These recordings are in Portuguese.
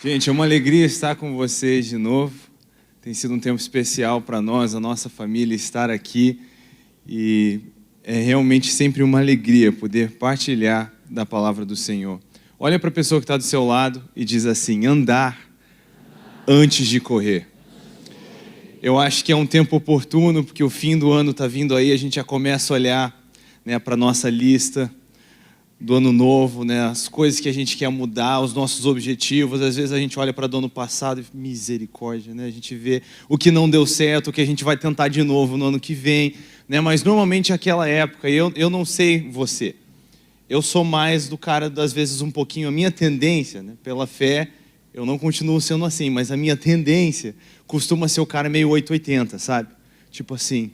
Gente, é uma alegria estar com vocês de novo. Tem sido um tempo especial para nós, a nossa família, estar aqui. E é realmente sempre uma alegria poder partilhar da palavra do Senhor. Olha para a pessoa que está do seu lado e diz assim: andar antes de correr. Eu acho que é um tempo oportuno, porque o fim do ano está vindo aí, a gente já começa a olhar, para a nossa lista do ano novo, as coisas que a gente quer mudar, os nossos objetivos. Às vezes a gente olha para o ano passado e misericórdia, a gente vê o que não deu certo, o que a gente vai tentar de novo no ano que vem, mas normalmente aquela época, eu não sei você, eu sou mais do cara, às vezes um pouquinho, a minha tendência, pela fé, eu não continuo sendo assim, mas a minha tendência costuma ser o cara meio 880, sabe? Tipo assim,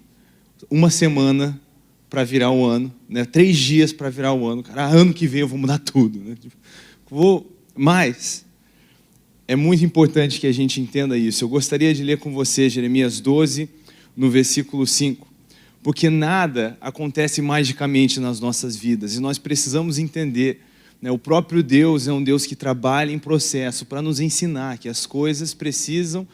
uma semana para virar o ano, 3 dias para virar o ano, cara, ano que vem eu vou mudar tudo, Mas é muito importante que a gente entenda isso. Eu gostaria de ler com você Jeremias 12, no versículo 5, porque nada acontece magicamente nas nossas vidas, e nós precisamos entender, o próprio Deus é um Deus que trabalha em processo para nos ensinar que as coisas precisam,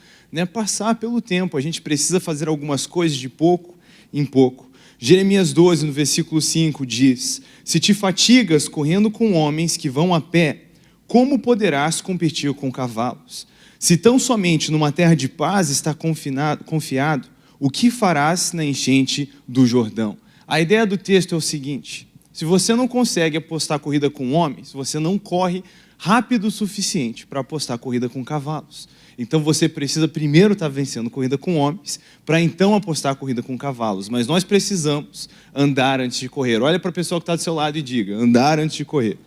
passar pelo tempo. A gente precisa fazer algumas coisas de pouco em pouco. Jeremias 12, no versículo 5, diz: se te fatigas correndo com homens que vão a pé, como poderás competir com cavalos? Se tão somente numa terra de paz está confiado, o que farás na enchente do Jordão? A ideia do texto é o seguinte: se você não consegue apostar corrida com homens, você não corre rápido o suficiente para apostar corrida com cavalos. Então você precisa primeiro estar vencendo corrida com homens, para então apostar corrida com cavalos. Mas nós precisamos andar antes de correr. Olha para a pessoa que está do seu lado e diga: andar antes de correr.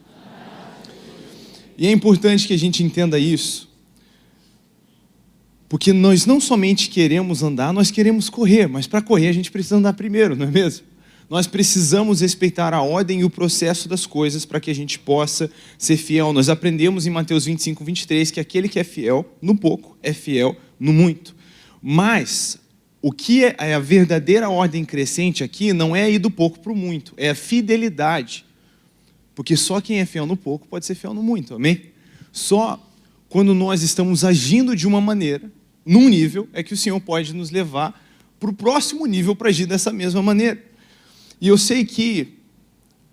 E é importante que a gente entenda isso, porque nós não somente queremos andar, nós queremos correr, mas para correr a gente precisa andar primeiro, não é mesmo? Nós precisamos respeitar a ordem e o processo das coisas para que a gente possa ser fiel. Nós aprendemos em Mateus 25, 23, que aquele que é fiel no pouco é fiel no muito. Mas o que é a verdadeira ordem crescente aqui não é ir do pouco para o muito, é a fidelidade. Porque só quem é fiel no pouco pode ser fiel no muito, amém? Só quando nós estamos agindo de uma maneira, num nível, é que o Senhor pode nos levar para o próximo nível para agir dessa mesma maneira. E eu sei que,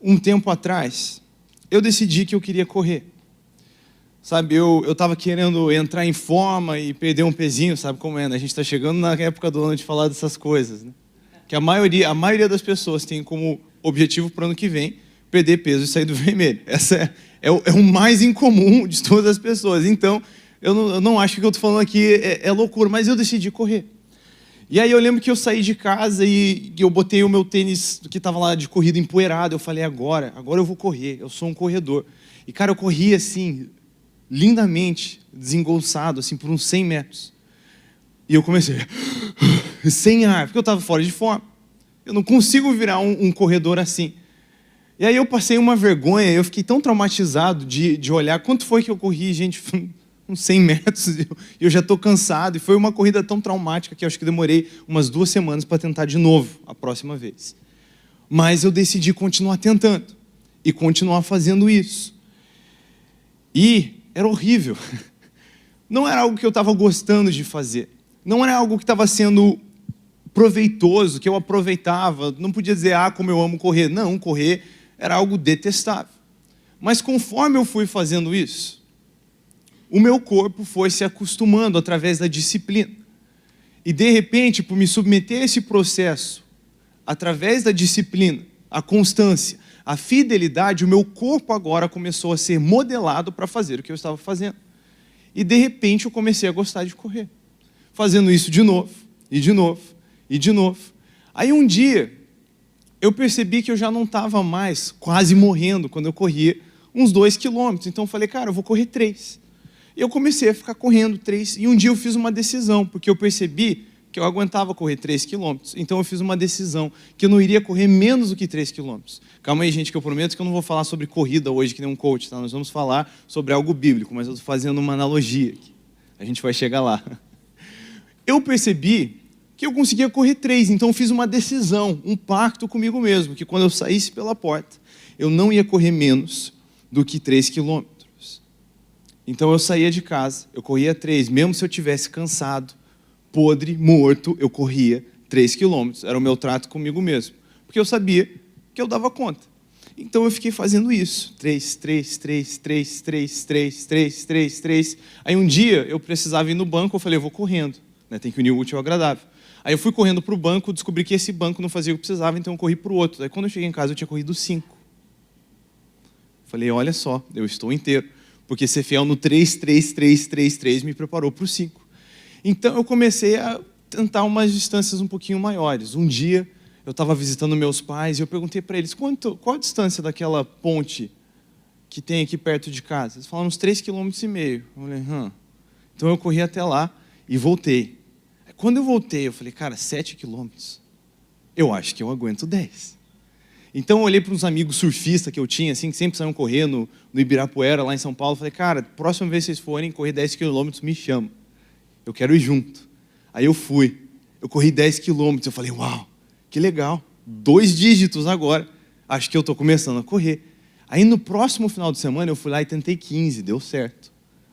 um tempo atrás, eu decidi que eu queria correr. Sabe, eu estava querendo entrar em forma e perder um pezinho, sabe como é, A gente está chegando na época do ano de falar dessas coisas, Que a maioria das pessoas tem como objetivo para o ano que vem perder peso e sair do vermelho. Essa é o mais incomum de todas as pessoas. Então, eu não acho que o que eu estou falando aqui é loucura, mas eu decidi correr. E aí eu lembro que eu saí de casa e eu botei o meu tênis que estava lá de corrida empoeirado. Eu falei, agora eu vou correr, eu sou um corredor. E cara, eu corri assim, lindamente, desengolçado, assim, por uns 100 metros. E eu comecei, sem ar, porque eu estava fora de forma. Eu não consigo virar um corredor assim. E aí eu passei uma vergonha, eu fiquei tão traumatizado de olhar quanto foi que eu corri, gente, uns 100 metros, e eu já estou cansado, e foi uma corrida tão traumática que eu acho que demorei umas 2 semanas para tentar de novo, a próxima vez. Mas eu decidi continuar tentando, e continuar fazendo isso. E era horrível. Não era algo que eu estava gostando de fazer, não era algo que estava sendo proveitoso, que eu aproveitava, não podia dizer, como eu amo correr. Não, correr era algo detestável. Mas conforme eu fui fazendo isso, o meu corpo foi se acostumando através da disciplina. E de repente, por me submeter a esse processo, através da disciplina, a constância, a fidelidade, o meu corpo agora começou a ser modelado para fazer o que eu estava fazendo. E de repente eu comecei a gostar de correr. Fazendo isso de novo, e de novo, e de novo. Aí um dia, eu percebi que eu já não estava mais quase morrendo quando eu corria uns 2 quilômetros. Então eu falei, cara, eu vou correr 3. E eu comecei a ficar correndo 3, e um dia eu fiz uma decisão, porque eu percebi que eu aguentava correr 3 quilômetros, então eu fiz uma decisão, que eu não iria correr menos do que 3 quilômetros. Calma aí, gente, que eu prometo que eu não vou falar sobre corrida hoje, que nem um coach, tá? Nós vamos falar sobre algo bíblico, mas eu estou fazendo uma analogia aqui. A gente vai chegar lá. Eu percebi que eu conseguia correr 3, então eu fiz uma decisão, um pacto comigo mesmo, que quando eu saísse pela porta, eu não ia correr menos do que 3 quilômetros. Então eu saía de casa, eu corria 3, mesmo se eu estivesse cansado, podre, morto, eu corria 3 quilômetros. Era o meu trato comigo mesmo, porque eu sabia que eu dava conta. Então eu fiquei fazendo isso, 3, 3, 3, 3, 3, 3, 3, 3, 3. Aí um dia eu precisava ir no banco, eu falei, eu vou correndo, né? Tem que unir o útil ao agradável. Aí eu fui correndo para o banco, descobri que esse banco não fazia o que precisava, então eu corri para o outro. Aí quando eu cheguei em casa eu tinha corrido 5. Falei, olha só, eu estou inteiro, porque ser fiel no 3, 3, 3, 3, 3 me preparou para o 5. Então eu comecei a tentar umas distâncias um pouquinho maiores. Um dia eu estava visitando meus pais e eu perguntei para eles, qual a distância daquela ponte que tem aqui perto de casa? Eles falaram uns 3,5 km. Eu falei, Então eu corri até lá e voltei. Quando eu voltei, eu falei, cara, 7 quilômetros, eu acho que eu aguento 10. Então eu olhei para uns amigos surfistas que eu tinha, assim, que sempre saíam correr no Ibirapuera, lá em São Paulo. Falei, cara, próxima vez que vocês forem correr 10 quilômetros, me chama. Eu quero ir junto. Aí eu fui. Eu corri 10 quilômetros. Eu falei, uau, que legal. 2 dígitos agora. Acho que eu estou começando a correr. Aí no próximo final de semana eu fui lá e tentei 15, deu certo.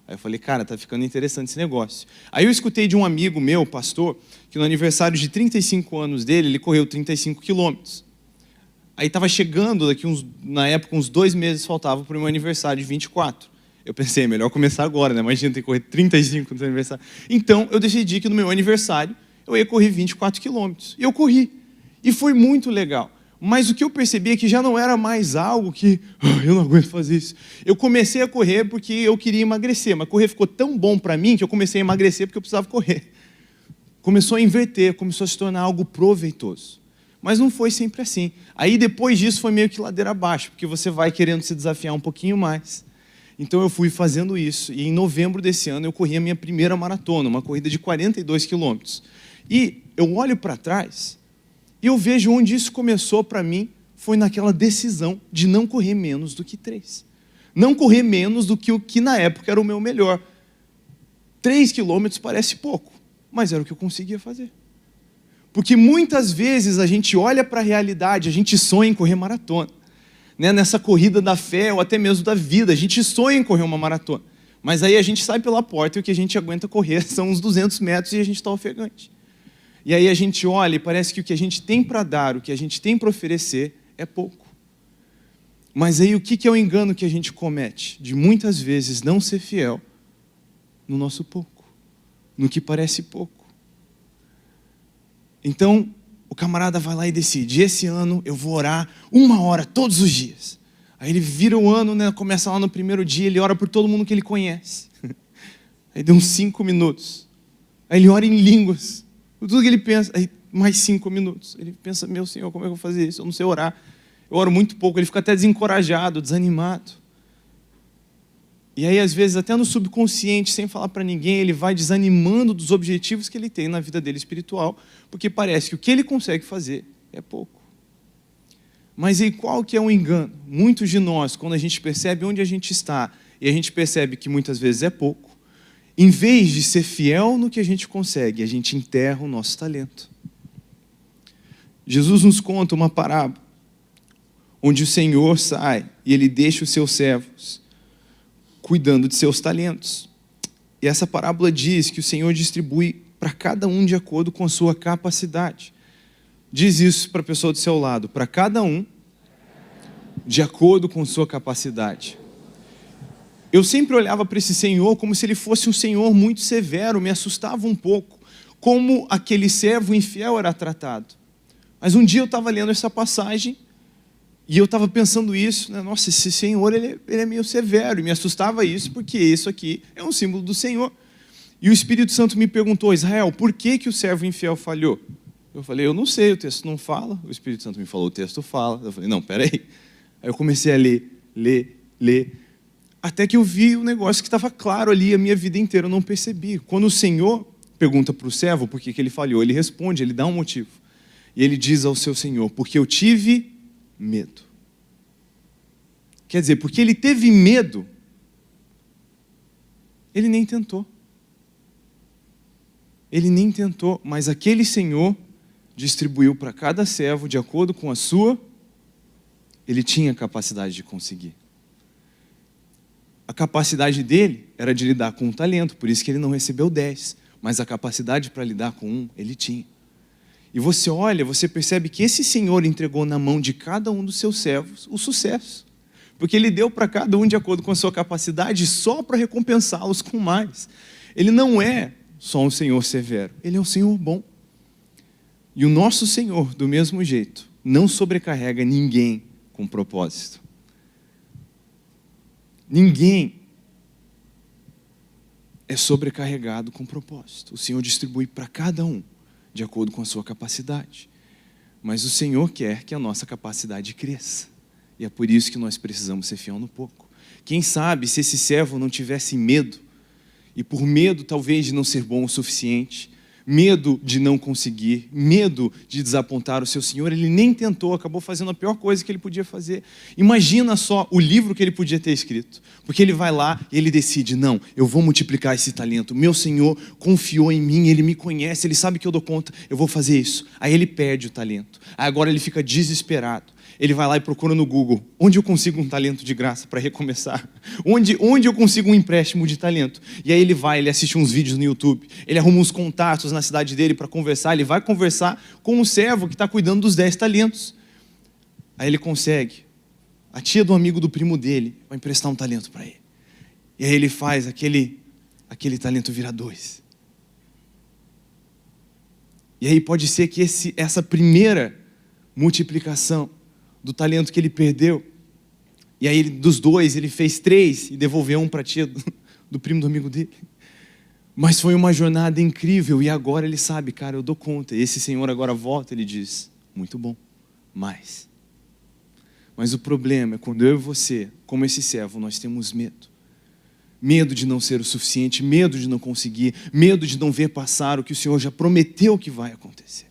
Aí eu falei, cara, tá ficando interessante esse negócio. Aí eu escutei de um amigo meu, pastor, que no aniversário de 35 anos dele, ele correu 35 quilômetros. Aí estava chegando, na época, uns 2 meses faltavam para o meu aniversário de 24. Eu pensei, é melhor começar agora, né? Imagina ter que correr 35 no seu aniversário. Então, eu decidi que no meu aniversário, eu ia correr 24 quilômetros. E eu corri. E foi muito legal. Mas o que eu percebi é que já não era mais algo que, eu não aguento fazer isso. Eu comecei a correr porque eu queria emagrecer, mas correr ficou tão bom para mim que eu comecei a emagrecer porque eu precisava correr. Começou a inverter, começou a se tornar algo proveitoso. Mas não foi sempre assim. Aí depois disso foi meio que ladeira abaixo, porque você vai querendo se desafiar um pouquinho mais. Então eu fui fazendo isso. E em novembro desse ano eu corri a minha primeira maratona, uma corrida de 42 quilômetros. E eu olho para trás e eu vejo onde isso começou para mim, foi naquela decisão de não correr menos do que 3. Não correr menos do que o que na época era o meu melhor. 3 quilômetros parece pouco, mas era o que eu conseguia fazer. Porque muitas vezes a gente olha para a realidade, a gente sonha em correr maratona. Né? Nessa corrida da fé ou até mesmo da vida, a gente sonha em correr uma maratona. Mas aí a gente sai pela porta e o que a gente aguenta correr são uns 200 metros e a gente está ofegante. E aí a gente olha e parece que o que a gente tem para dar, o que a gente tem para oferecer é pouco. Mas aí o que é o engano que a gente comete? De muitas vezes não ser fiel no nosso pouco, no que parece pouco. Então, o camarada vai lá e decide, esse ano eu vou orar 1 hora todos os dias. Aí ele vira o ano, né, começa lá no primeiro dia, ele ora por todo mundo que ele conhece. Aí deu uns 5 minutos. Aí ele ora em línguas. Tudo que ele pensa, aí mais 5 minutos. Ele pensa, meu Senhor, como é que eu vou fazer isso? Eu não sei orar. Eu oro muito pouco. Ele fica até desencorajado, desanimado. E aí, às vezes, até no subconsciente, sem falar para ninguém, ele vai desanimando dos objetivos que ele tem na vida dele espiritual, porque parece que o que ele consegue fazer é pouco. Mas aí qual que é o engano? Muitos de nós, quando a gente percebe onde a gente está, e a gente percebe que muitas vezes é pouco, em vez de ser fiel no que a gente consegue, a gente enterra o nosso talento. Jesus nos conta uma parábola, onde o Senhor sai e ele deixa os seus servos cuidando de seus talentos. E essa parábola diz que o Senhor distribui para cada um de acordo com a sua capacidade. Diz isso para a pessoa do seu lado, para cada um de acordo com a sua capacidade. Eu sempre olhava para esse Senhor como se ele fosse um Senhor muito severo, me assustava um pouco, como aquele servo infiel era tratado. Mas um dia eu estava lendo essa passagem, e eu estava pensando isso, né? Nossa, esse Senhor ele é meio severo, e me assustava isso, porque isso aqui é um símbolo do Senhor. E o Espírito Santo me perguntou, Israel, por que o servo infiel falhou? Eu falei, eu não sei, o texto não fala. O Espírito Santo me falou, o texto fala. Eu falei, não, peraí. Aí eu comecei a ler, até que eu vi um negócio que estava claro ali a minha vida inteira, eu não percebi. Quando o Senhor pergunta para o servo por que ele falhou, ele responde, ele dá um motivo. E ele diz ao seu Senhor, porque eu tive medo. Quer dizer, porque ele teve medo, ele nem tentou. Ele nem tentou, mas aquele Senhor distribuiu para cada servo de acordo com a sua, ele tinha capacidade de conseguir. A capacidade dele era de lidar com um talento, por isso que ele não recebeu 10. Mas a capacidade para lidar com um, ele tinha. E você olha, você percebe que esse Senhor entregou na mão de cada um dos seus servos o sucesso. Porque ele deu para cada um de acordo com a sua capacidade, só para recompensá-los com mais. Ele não é só um Senhor severo, ele é um Senhor bom. E o nosso Senhor, do mesmo jeito, não sobrecarrega ninguém com propósito. Ninguém é sobrecarregado com propósito. O Senhor distribui para cada um, de acordo com a sua capacidade. Mas o Senhor quer que a nossa capacidade cresça. E é por isso que nós precisamos ser fiel no pouco. Quem sabe se esse servo não tivesse medo, e por medo talvez de não ser bom o suficiente, medo de não conseguir, medo de desapontar o seu Senhor, ele nem tentou, acabou fazendo a pior coisa que ele podia fazer. Imagina só o livro que ele podia ter escrito, porque ele vai lá e ele decide, não, eu vou multiplicar esse talento, meu Senhor confiou em mim, ele me conhece, ele sabe que eu dou conta, eu vou fazer isso. Aí ele perde o talento, aí agora ele fica desesperado. Ele vai lá e procura no Google, onde eu consigo um talento de graça para recomeçar? Onde eu consigo um empréstimo de talento? E aí ele vai, ele assiste uns vídeos no YouTube, ele arruma uns contatos na cidade dele para conversar, ele vai conversar com um servo que está cuidando dos 10 talentos. Aí ele consegue, a tia do amigo do primo dele vai emprestar um talento para ele. E aí ele faz aquele talento virar 2. E aí pode ser que essa primeira multiplicação do talento que ele perdeu, e aí dos 2 ele fez 3 e devolveu um para a tia do primo do amigo dele. Mas foi uma jornada incrível e agora ele sabe, cara, eu dou conta. E esse Senhor agora volta, ele diz, muito bom, mais. Mas o problema é quando eu e você, como esse servo, nós temos medo. Medo de não ser o suficiente, medo de não conseguir, medo de não ver passar o que o Senhor já prometeu que vai acontecer.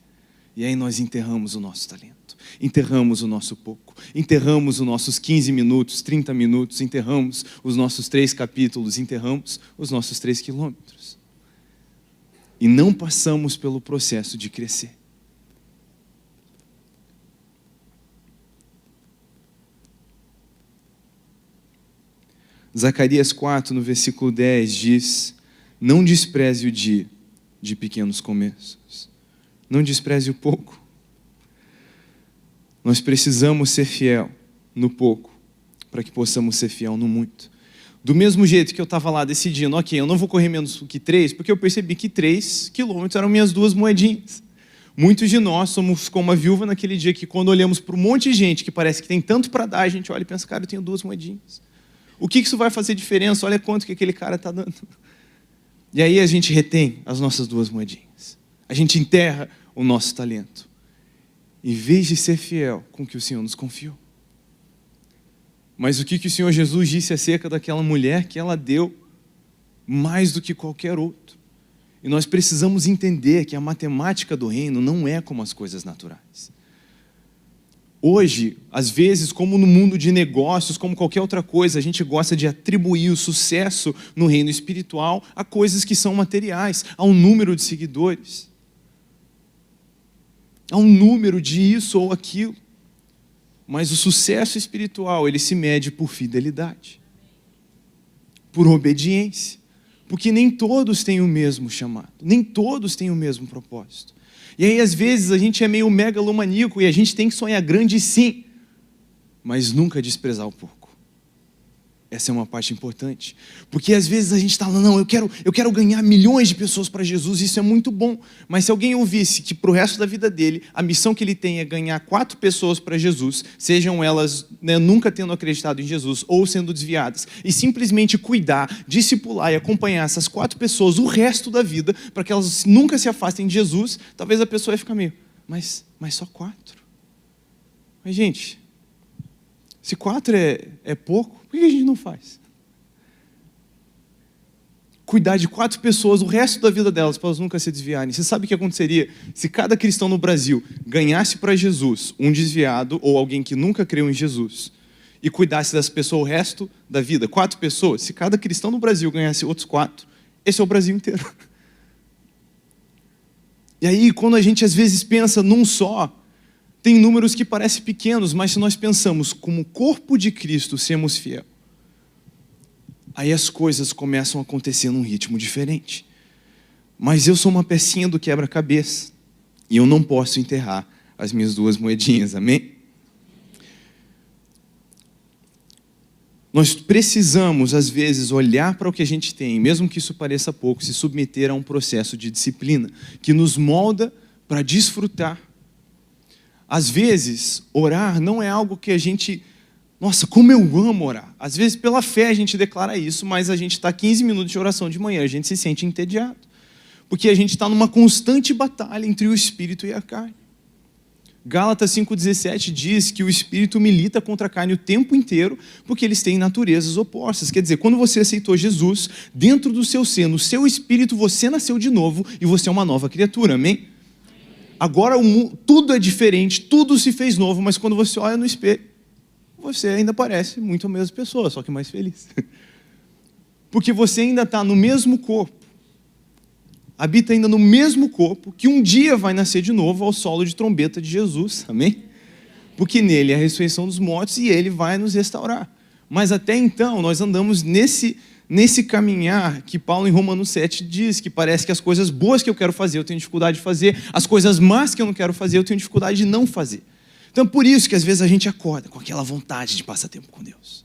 E aí nós enterramos o nosso talento. Enterramos o nosso pouco, enterramos os nossos 15 minutos, 30 minutos, enterramos os nossos 3 capítulos, enterramos os nossos 3 quilômetros. E não passamos pelo processo de crescer. Zacarias 4, no versículo 10, diz, não despreze o dia de pequenos começos, não despreze o pouco. Nós precisamos ser fiel no pouco, para que possamos ser fiel no muito. Do mesmo jeito que eu estava lá decidindo, ok, eu não vou correr menos que 3, porque eu percebi que 3 quilômetros eram minhas 2 moedinhas. Muitos de nós somos como a viúva naquele dia que quando olhamos para um monte de gente que parece que tem tanto para dar, a gente olha e pensa, cara, eu tenho 2 moedinhas. O que isso vai fazer diferença? Olha quanto que aquele cara está dando. E aí a gente retém as nossas 2 moedinhas. A gente enterra o nosso talento. Em vez de ser fiel com o que o Senhor nos confiou. Mas o que o Senhor Jesus disse acerca daquela mulher? Que ela deu mais do que qualquer outro. E nós precisamos entender que a matemática do reino não é como as coisas naturais. Hoje, às vezes, como no mundo de negócios, como qualquer outra coisa, a gente gosta de atribuir o sucesso no reino espiritual a coisas que são materiais, a um número de seguidores. Há um número de isso ou aquilo. Mas o sucesso espiritual, ele se mede por fidelidade. Por obediência. Porque nem todos têm o mesmo chamado. Nem todos têm o mesmo propósito. E aí, às vezes, a gente é meio megalomaníaco e a gente tem que sonhar grande sim, mas nunca desprezar o pouco. Essa é uma parte importante. Porque às vezes a gente está lá, não, eu quero ganhar milhões de pessoas para Jesus, isso é muito bom. Mas se alguém ouvisse que para o resto da vida dele, a missão que ele tem é ganhar 4 pessoas para Jesus, sejam elas nunca tendo acreditado em Jesus ou sendo desviadas, e simplesmente cuidar, discipular e acompanhar essas 4 pessoas o resto da vida, para que elas nunca se afastem de Jesus, talvez a pessoa ia ficar meio, mas só 4? Mas gente, se 4 é pouco, por que a gente não faz? Cuidar de 4 pessoas o resto da vida delas, para elas nunca se desviarem. Você sabe o que aconteceria se cada cristão no Brasil ganhasse para Jesus um desviado ou alguém que nunca creu em Jesus e cuidasse dessa pessoa o resto da vida? 4 pessoas, se cada cristão no Brasil ganhasse outros 4, esse é o Brasil inteiro. E aí, quando a gente às vezes pensa num só, tem números que parecem pequenos, mas se nós pensamos como corpo de Cristo sermos fiel, aí as coisas começam a acontecer num ritmo diferente. Mas eu sou uma pecinha do quebra-cabeça e eu não posso enterrar as minhas 2 moedinhas, amém? Nós precisamos, às vezes, olhar para o que a gente tem, mesmo que isso pareça pouco, se submeter a um processo de disciplina que nos molda para desfrutar. Às vezes, orar não é algo que a gente... Nossa, como eu amo orar. Às vezes, pela fé, a gente declara isso, mas a gente está 15 minutos de oração de manhã, a gente se sente entediado. Porque a gente está numa constante batalha entre o espírito e a carne. Gálatas 5,17 diz que o espírito milita contra a carne o tempo inteiro, porque eles têm naturezas opostas. Quer dizer, quando você aceitou Jesus, dentro do seu ser, no seu espírito, você nasceu de novo e você é uma nova criatura, amém? Agora tudo é diferente, tudo se fez novo, mas quando você olha no espelho, você ainda parece muito a mesma pessoa, só que mais feliz. Porque você ainda está no mesmo corpo, habita ainda no mesmo corpo, que um dia vai nascer de novo ao solo de trombeta de Jesus, amém? Porque nele é a ressurreição dos mortos e ele vai nos restaurar. Mas até então, nós andamos nesse caminhar que Paulo em Romanos 7 diz, que parece que as coisas boas que eu quero fazer, eu tenho dificuldade de fazer, as coisas más que eu não quero fazer, eu tenho dificuldade de não fazer. Então, por isso que às vezes a gente acorda com aquela vontade de passar tempo com Deus.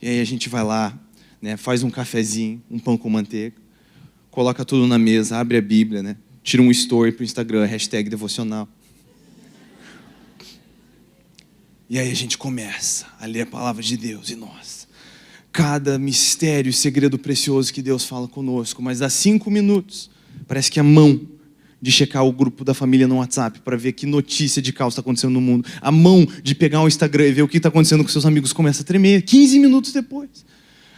E aí a gente vai lá, né, faz um cafezinho, um pão com manteiga, coloca tudo na mesa, abre a Bíblia, né? Tira um story para o Instagram, #devocional. E aí a gente começa a ler a palavra de Deus. E nossa, cada mistério e segredo precioso que Deus fala conosco. Mas dá 5 minutos, parece que a mão de checar o grupo da família no WhatsApp para ver que notícia de caos está acontecendo no mundo. A mão de pegar o Instagram e ver o que está acontecendo com seus amigos começa a tremer. 15 minutos depois.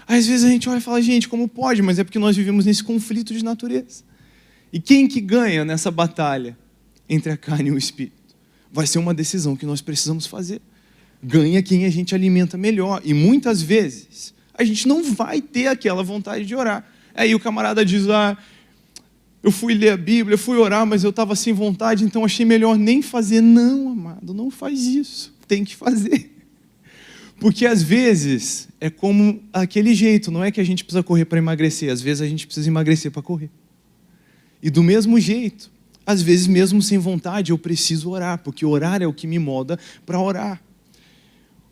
Às vezes a gente olha e fala, gente, como pode? Mas é porque nós vivemos nesse conflito de natureza. E quem que ganha nessa batalha entre a carne e o espírito? Vai ser uma decisão que nós precisamos fazer. Ganha quem a gente alimenta melhor. E muitas vezes a gente não vai ter aquela vontade de orar. Aí o camarada diz, eu fui ler a Bíblia, eu fui orar, mas eu estava sem vontade, então achei melhor nem fazer. Não, amado, não faz isso. Tem que fazer. Porque às vezes é como aquele jeito, não é que a gente precisa correr para emagrecer, às vezes a gente precisa emagrecer para correr. E do mesmo jeito, às vezes mesmo sem vontade eu preciso orar, porque orar é o que me molda para orar.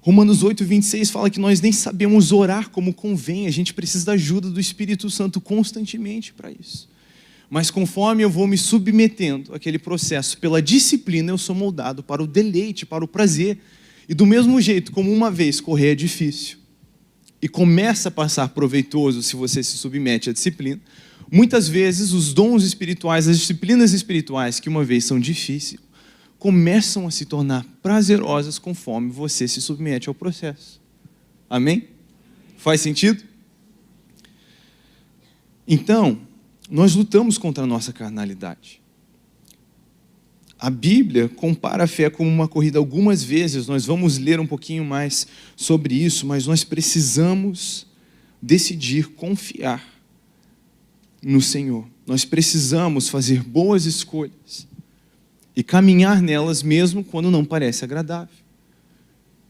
Romanos 8,26 fala que nós nem sabemos orar como convém, a gente precisa da ajuda do Espírito Santo constantemente para isso. Mas conforme eu vou me submetendo àquele processo, pela disciplina eu sou moldado para o deleite, para o prazer. E do mesmo jeito, como uma vez correr é difícil e começa a passar proveitoso se você se submete à disciplina, muitas vezes os dons espirituais, as disciplinas espirituais que uma vez são difíceis, começam a se tornar prazerosas conforme você se submete ao processo. Amém? Faz sentido? Então, nós lutamos contra a nossa carnalidade. A Bíblia compara a fé como uma corrida algumas vezes, nós vamos ler um pouquinho mais sobre isso, mas nós precisamos decidir confiar no Senhor. Nós precisamos fazer boas escolhas e caminhar nelas mesmo quando não parece agradável.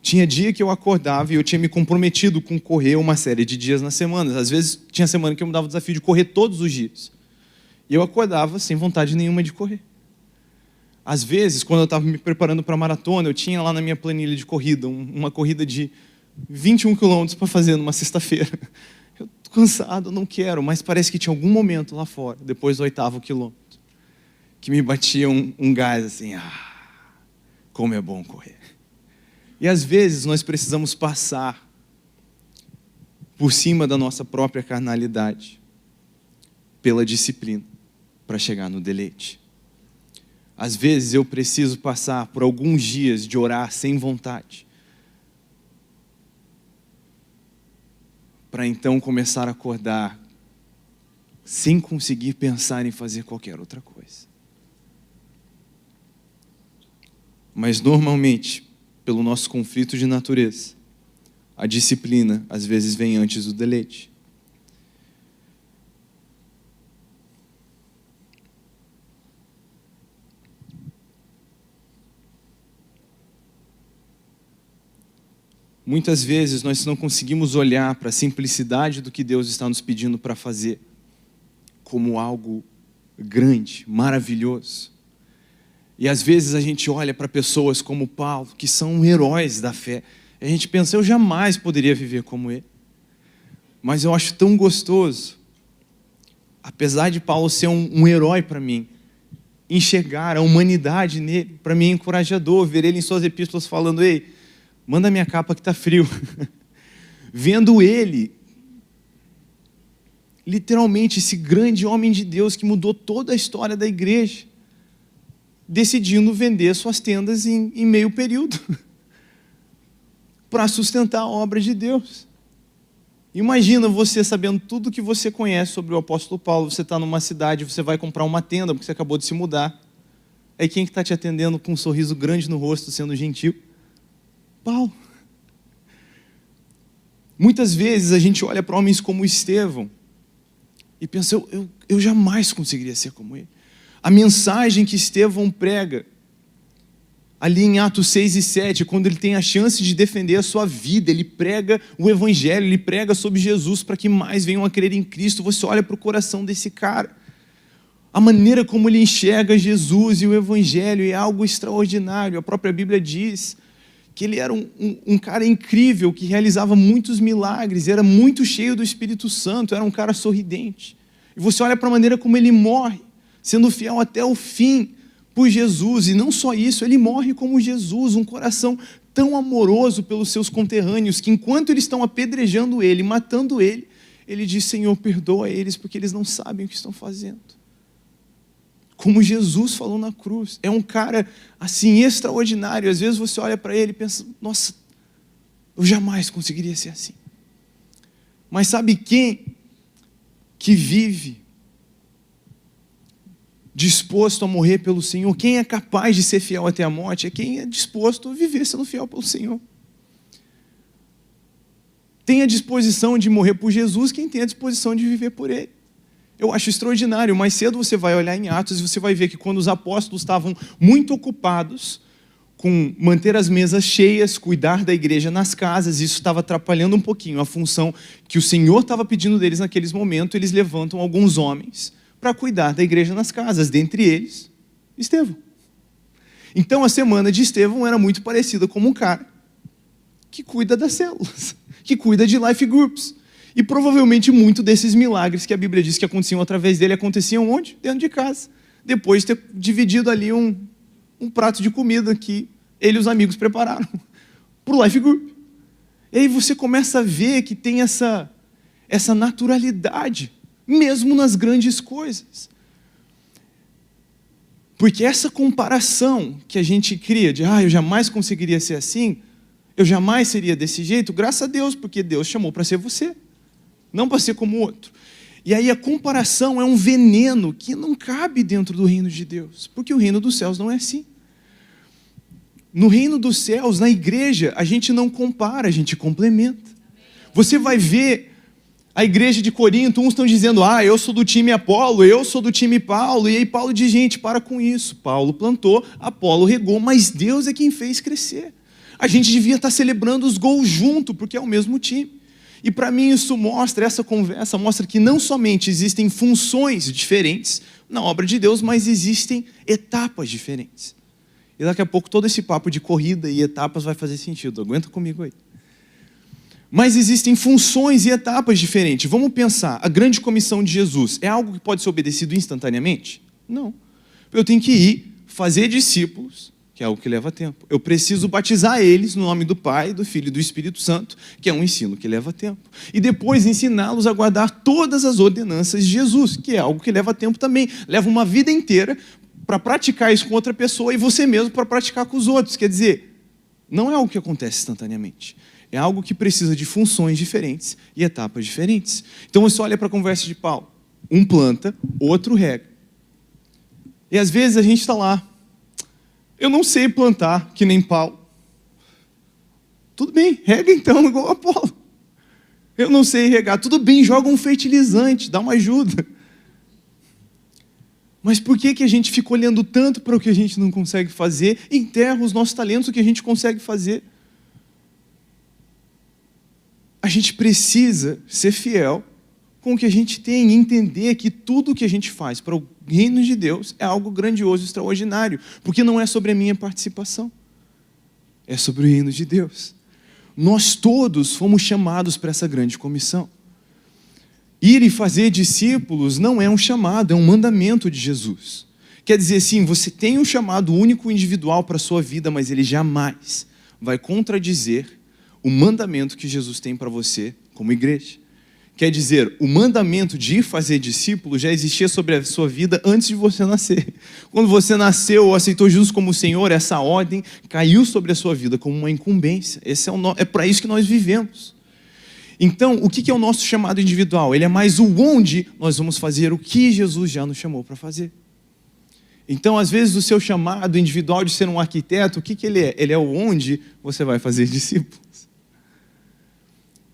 Tinha dia que eu acordava e eu tinha me comprometido com correr uma série de dias na semana. Às vezes tinha semana que eu me dava o desafio de correr todos os dias. E eu acordava sem vontade nenhuma de correr. Às vezes, quando eu estava me preparando para a maratona, eu tinha lá na minha planilha de corrida, uma corrida de 21 quilômetros para fazer numa sexta-feira. Eu estou cansado, não quero, mas parece que tinha algum momento lá fora, depois do 8º quilômetro, que me batia um gás assim, como é bom correr. E às vezes nós precisamos passar por cima da nossa própria carnalidade, pela disciplina, para chegar no deleite. Às vezes eu preciso passar por alguns dias de orar sem vontade, para então começar a acordar sem conseguir pensar em fazer qualquer outra coisa. Mas normalmente, pelo nosso conflito de natureza, a disciplina às vezes vem antes do deleite. Muitas vezes nós não conseguimos olhar para a simplicidade do que Deus está nos pedindo para fazer como algo grande, maravilhoso. E às vezes a gente olha para pessoas como Paulo, que são heróis da fé, e a gente pensa, eu jamais poderia viver como ele. Mas eu acho tão gostoso, apesar de Paulo ser um herói para mim, enxergar a humanidade nele, para mim é encorajador, ver ele em suas epístolas falando, ei, manda minha capa que está frio. Vendo ele, literalmente, esse grande homem de Deus que mudou toda a história da igreja, decidindo vender suas tendas em meio período, para sustentar a obra de Deus. Imagina você sabendo tudo que você conhece sobre o apóstolo Paulo, você está numa cidade, você vai comprar uma tenda, porque você acabou de se mudar. Aí quem está te atendendo com um sorriso grande no rosto, sendo gentil? Paulo. Muitas vezes a gente olha para homens como Estevão e pensa, eu jamais conseguiria ser como ele. A mensagem que Estevão prega, ali em Atos 6 e 7, quando ele tem a chance de defender a sua vida, ele prega o evangelho, ele prega sobre Jesus para que mais venham a crer em Cristo. Você olha para o coração desse cara, a maneira como ele enxerga Jesus e o evangelho é algo extraordinário. A própria Bíblia diz que ele era um cara incrível, que realizava muitos milagres, era muito cheio do Espírito Santo, era um cara sorridente. E você olha para a maneira como ele morre, sendo fiel até o fim por Jesus, e não só isso, ele morre como Jesus, um coração tão amoroso pelos seus conterrâneos, que enquanto eles estão apedrejando ele, matando ele, ele diz, Senhor, perdoa eles, porque eles não sabem o que estão fazendo. Como Jesus falou na cruz. É um cara, assim, extraordinário. Às vezes você olha para ele e pensa, nossa, eu jamais conseguiria ser assim. Mas sabe quem que vive disposto a morrer pelo Senhor? Quem é capaz de ser fiel até a morte? É quem é disposto a viver sendo fiel pelo Senhor. Tem a disposição de morrer por Jesus, quem tem a disposição de viver por Ele. Eu acho extraordinário. Mais cedo você vai olhar em Atos e você vai ver que quando os apóstolos estavam muito ocupados com manter as mesas cheias, cuidar da igreja nas casas, isso estava atrapalhando um pouquinho a função que o Senhor estava pedindo deles naqueles momentos, eles levantam alguns homens para cuidar da igreja nas casas, dentre eles, Estevão. Então a semana de Estevão era muito parecida com um cara que cuida das células, que cuida de life groups. E provavelmente muito desses milagres que a Bíblia diz que aconteciam através dele, aconteciam onde? Dentro de casa. Depois de ter dividido ali um prato de comida que ele e os amigos prepararam para o life group. E aí você começa a ver que tem essa naturalidade, mesmo nas grandes coisas. Porque essa comparação que a gente cria de, eu jamais conseguiria ser assim, eu jamais seria desse jeito, graças a Deus, porque Deus chamou para ser você, não para ser como o outro. E aí a comparação é um veneno que não cabe dentro do reino de Deus, porque o reino dos céus não é assim. No reino dos céus, na igreja, a gente não compara, a gente complementa. Você vai ver a igreja de Corinto, uns estão dizendo, eu sou do time Apolo, eu sou do time Paulo, e aí Paulo diz, gente, para com isso. Paulo plantou, Apolo regou, mas Deus é quem fez crescer. A gente devia estar celebrando os gols junto, porque é o mesmo time. E para mim isso mostra, essa conversa mostra que não somente existem funções diferentes na obra de Deus, mas existem etapas diferentes. E daqui a pouco todo esse papo de corrida e etapas vai fazer sentido, aguenta comigo aí. Mas existem funções e etapas diferentes. Vamos pensar, a grande comissão de Jesus é algo que pode ser obedecido instantaneamente? Não. Eu tenho que ir, fazer discípulos, que é algo que leva tempo. Eu preciso batizar eles no nome do Pai, do Filho e do Espírito Santo, que é um ensino que leva tempo. E depois ensiná-los a guardar todas as ordenanças de Jesus, que é algo que leva tempo também. Leva uma vida inteira para praticar isso com outra pessoa e você mesmo para praticar com os outros. Quer dizer, não é algo que acontece instantaneamente. É algo que precisa de funções diferentes e etapas diferentes. Então você olha para a conversa de Paulo. Um planta, outro rega. E às vezes a gente está lá. Eu não sei plantar que nem Paulo. Tudo bem, rega então igual a Paulo. Eu não sei regar. Tudo bem, joga um fertilizante, dá uma ajuda. Mas por que a gente fica olhando tanto para o que a gente não consegue fazer e enterra os nossos talentos, o que a gente consegue fazer? a gente precisa ser fiel com o que a gente tem e entender que tudo o que a gente faz para o reino de Deus é algo grandioso, extraordinário, porque não é sobre a minha participação, é sobre o reino de Deus. Nós todos fomos chamados para essa grande comissão. Ir e fazer discípulos não é um chamado, é um mandamento de Jesus. Quer dizer assim, você tem um chamado único individual para a sua vida, mas ele jamais vai contradizer o mandamento que Jesus tem para você como igreja. Quer dizer, o mandamento de ir fazer discípulos já existia sobre a sua vida antes de você nascer. Quando você nasceu ou aceitou Jesus como Senhor, essa ordem caiu sobre a sua vida como uma incumbência. É para isso que nós vivemos. Então, o que é o nosso chamado individual? Ele é mais o onde nós vamos fazer o que Jesus já nos chamou para fazer. Então, às vezes, o seu chamado individual de ser um arquiteto, o que ele é? Ele é o onde você vai fazer discípulos.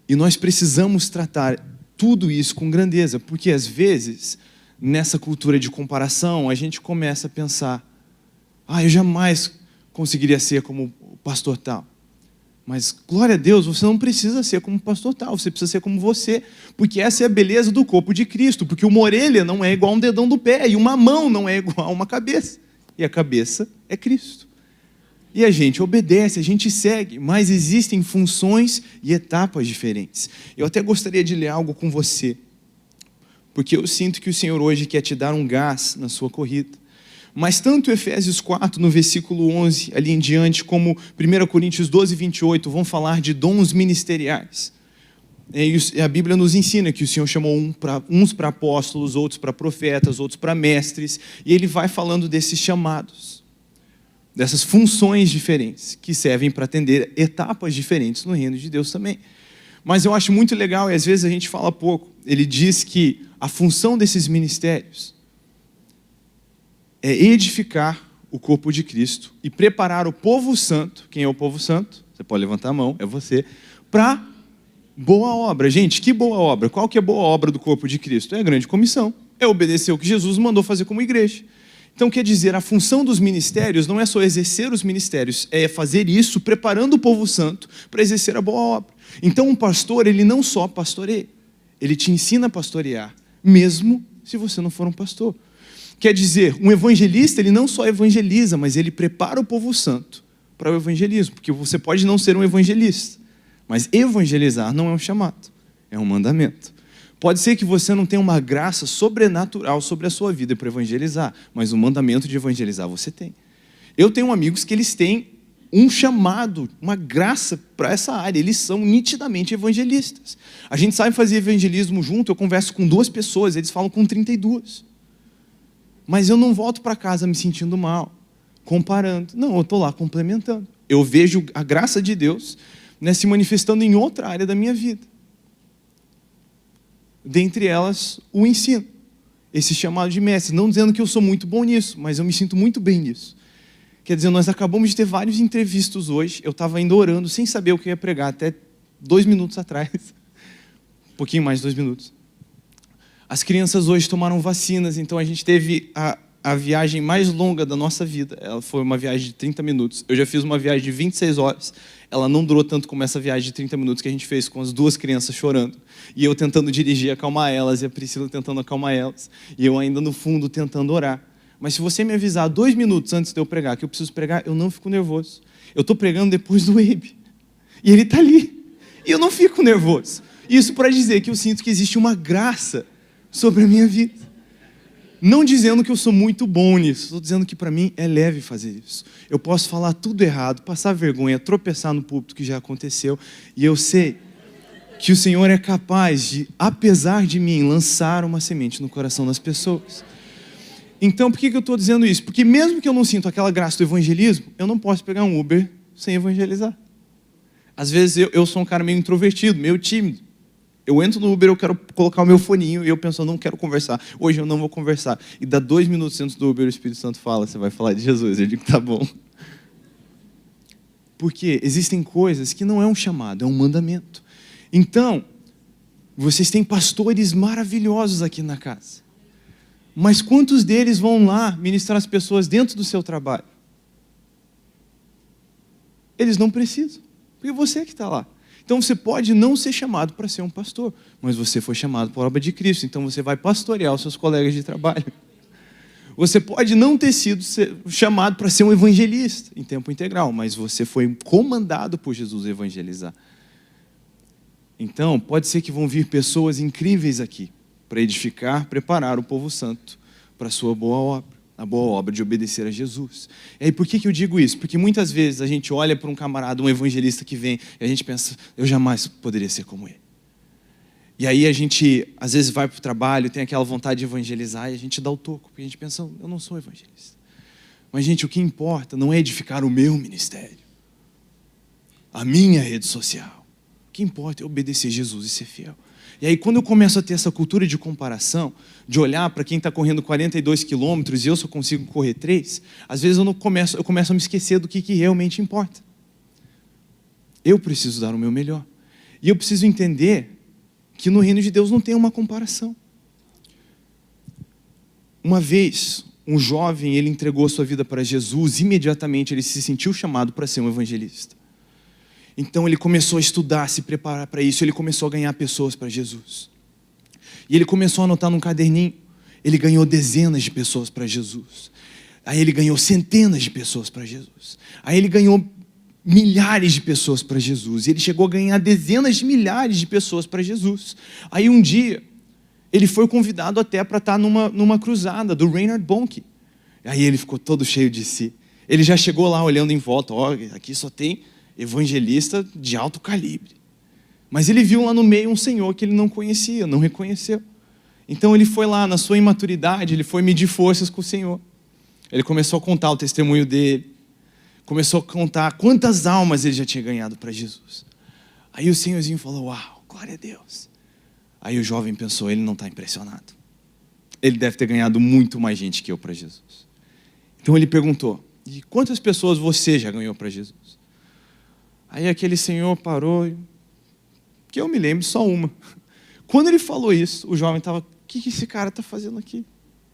E nós precisamos tratar tudo isso com grandeza, porque às vezes, nessa cultura de comparação, a gente começa a pensar, eu jamais conseguiria ser como o pastor tal. Mas, glória a Deus, você não precisa ser como o pastor tal, você precisa ser como você, porque essa é a beleza do corpo de Cristo, porque uma orelha não é igual a um dedão do pé, e uma mão não é igual a uma cabeça, e a cabeça é Cristo. E a gente obedece, a gente segue, mas existem funções e etapas diferentes. Eu até gostaria de ler algo com você, porque eu sinto que o Senhor hoje quer te dar um gás na sua corrida. Mas tanto Efésios 4, no versículo 11, ali em diante, como 1 Coríntios 12, 28, vão falar de dons ministeriais. E a Bíblia nos ensina que o Senhor chamou uns para apóstolos, outros para profetas, outros para mestres, e Ele vai falando desses chamados, dessas funções diferentes, que servem para atender etapas diferentes no reino de Deus também. Mas eu acho muito legal, e às vezes a gente fala pouco, ele diz que a função desses ministérios é edificar o corpo de Cristo e preparar o povo santo. Quem é o povo santo? Você pode levantar a mão, é você. Para boa obra. Gente, que boa obra? Qual que é a boa obra do corpo de Cristo? É a grande comissão. É obedecer o que Jesus mandou fazer como igreja. Então, quer dizer, a função dos ministérios não é só exercer os ministérios, é fazer isso preparando o povo santo para exercer a boa obra. Então, um pastor, ele não só pastoreia, ele te ensina a pastorear, mesmo se você não for um pastor. Quer dizer, um evangelista, ele não só evangeliza, mas ele prepara o povo santo para o evangelismo, porque você pode não ser um evangelista, mas evangelizar não é um chamado, é um mandamento. Pode ser que você não tenha uma graça sobrenatural sobre a sua vida para evangelizar, mas o mandamento de evangelizar você tem. Eu tenho amigos que eles têm um chamado, uma graça para essa área, eles são nitidamente evangelistas. A gente sabe fazer evangelismo junto, eu converso com 2 pessoas, eles falam com 32. Mas eu não volto para casa me sentindo mal, comparando. Não, eu estou lá complementando. Eu vejo a graça de Deus, né, se manifestando em outra área da minha vida. Dentre elas, o ensino. Esse chamado de mestre. Não dizendo que eu sou muito bom nisso, mas eu me sinto muito bem nisso. Quer dizer, nós acabamos de ter vários entrevistos hoje. Eu estava ainda orando, sem saber o que eu ia pregar, até 2 minutos atrás. Um pouquinho mais de 2 minutos. As crianças hoje tomaram vacinas, então a gente teve a viagem mais longa da nossa vida. Ela foi uma viagem de 30 minutos. Eu já fiz uma viagem de 26 horas. Ela não durou tanto como essa viagem de 30 minutos que a gente fez com as 2 crianças chorando. E eu tentando dirigir, acalmar elas, e a Priscila tentando acalmar elas. E eu ainda no fundo tentando orar. Mas se você me avisar 2 minutos antes de eu pregar, que eu preciso pregar, eu não fico nervoso. Eu estou pregando depois do Abe. E ele está ali. E eu não fico nervoso. Isso para dizer que eu sinto que existe uma graça sobre a minha vida. Não dizendo que eu sou muito bom nisso, estou dizendo que para mim é leve fazer isso. Eu posso falar tudo errado, passar vergonha, tropeçar no púlpito, que já aconteceu, e eu sei que o Senhor é capaz de, apesar de mim, lançar uma semente no coração das pessoas. Então, por que eu estou dizendo isso? Porque mesmo que eu não sinta aquela graça do evangelismo, eu não posso pegar um Uber sem evangelizar. Às vezes eu sou um cara meio introvertido, meio tímido. Eu entro no Uber, eu quero colocar o meu foninho e eu penso, eu não quero conversar. Hoje eu não vou conversar. E dá 2 minutos antes do Uber, o Espírito Santo fala, você vai falar de Jesus. Eu digo, tá bom. Porque existem coisas que não é um chamado, é um mandamento. Então, vocês têm pastores maravilhosos aqui na casa. Mas quantos deles vão lá ministrar as pessoas dentro do seu trabalho? Eles não precisam, porque você que está lá. Então você pode não ser chamado para ser um pastor, mas você foi chamado para a obra de Cristo, então você vai pastorear os seus colegas de trabalho. Você pode não ter sido chamado para ser um evangelista em tempo integral, mas você foi comandado por Jesus a evangelizar. Então, pode ser que vão vir pessoas incríveis aqui para edificar, preparar o povo santo para a sua boa obra. A boa obra de obedecer a Jesus. E aí, por que eu digo isso? Porque muitas vezes a gente olha para um camarada, um evangelista que vem, e a gente pensa, eu jamais poderia ser como ele. E aí a gente, às vezes, vai para o trabalho, tem aquela vontade de evangelizar, e a gente dá o toco, porque a gente pensa, eu não sou evangelista. Mas, gente, o que importa não é edificar o meu ministério, a minha rede social. O que importa é obedecer Jesus e ser fiel. E aí, quando eu começo a ter essa cultura de comparação, de olhar para quem está correndo 42 quilômetros e eu só consigo correr 3, às vezes eu começo a me esquecer do que realmente importa. Eu preciso dar o meu melhor. E eu preciso entender que no reino de Deus não tem uma comparação. Uma vez, um jovem, ele entregou a sua vida para Jesus, imediatamente ele se sentiu chamado para ser um evangelista. Então ele começou a estudar, a se preparar para isso, ele começou a ganhar pessoas para Jesus. E ele começou a anotar num caderninho, ele ganhou dezenas de pessoas para Jesus. Aí ele ganhou centenas de pessoas para Jesus. Aí ele ganhou milhares de pessoas para Jesus. E ele chegou a ganhar dezenas de milhares de pessoas para Jesus. Aí um dia, ele foi convidado até para estar numa cruzada do Reinhard Bonnke. Aí ele ficou todo cheio de si. Ele já chegou lá olhando em volta, aqui só tem evangelista de alto calibre. Mas ele viu lá no meio um senhor que ele não conhecia, não reconheceu. Então ele foi lá, na sua imaturidade, ele foi medir forças com o Senhor. Ele começou a contar o testemunho dele, começou a contar quantas almas ele já tinha ganhado para Jesus. Aí o senhorzinho falou, uau, glória a Deus. Aí o jovem pensou, ele não está impressionado. Ele deve ter ganhado muito mais gente que eu para Jesus. Então ele perguntou, e quantas pessoas você já ganhou para Jesus? Aí aquele senhor parou, que eu me lembro, só uma. Quando ele falou isso, o jovem estava, o que esse cara está fazendo aqui?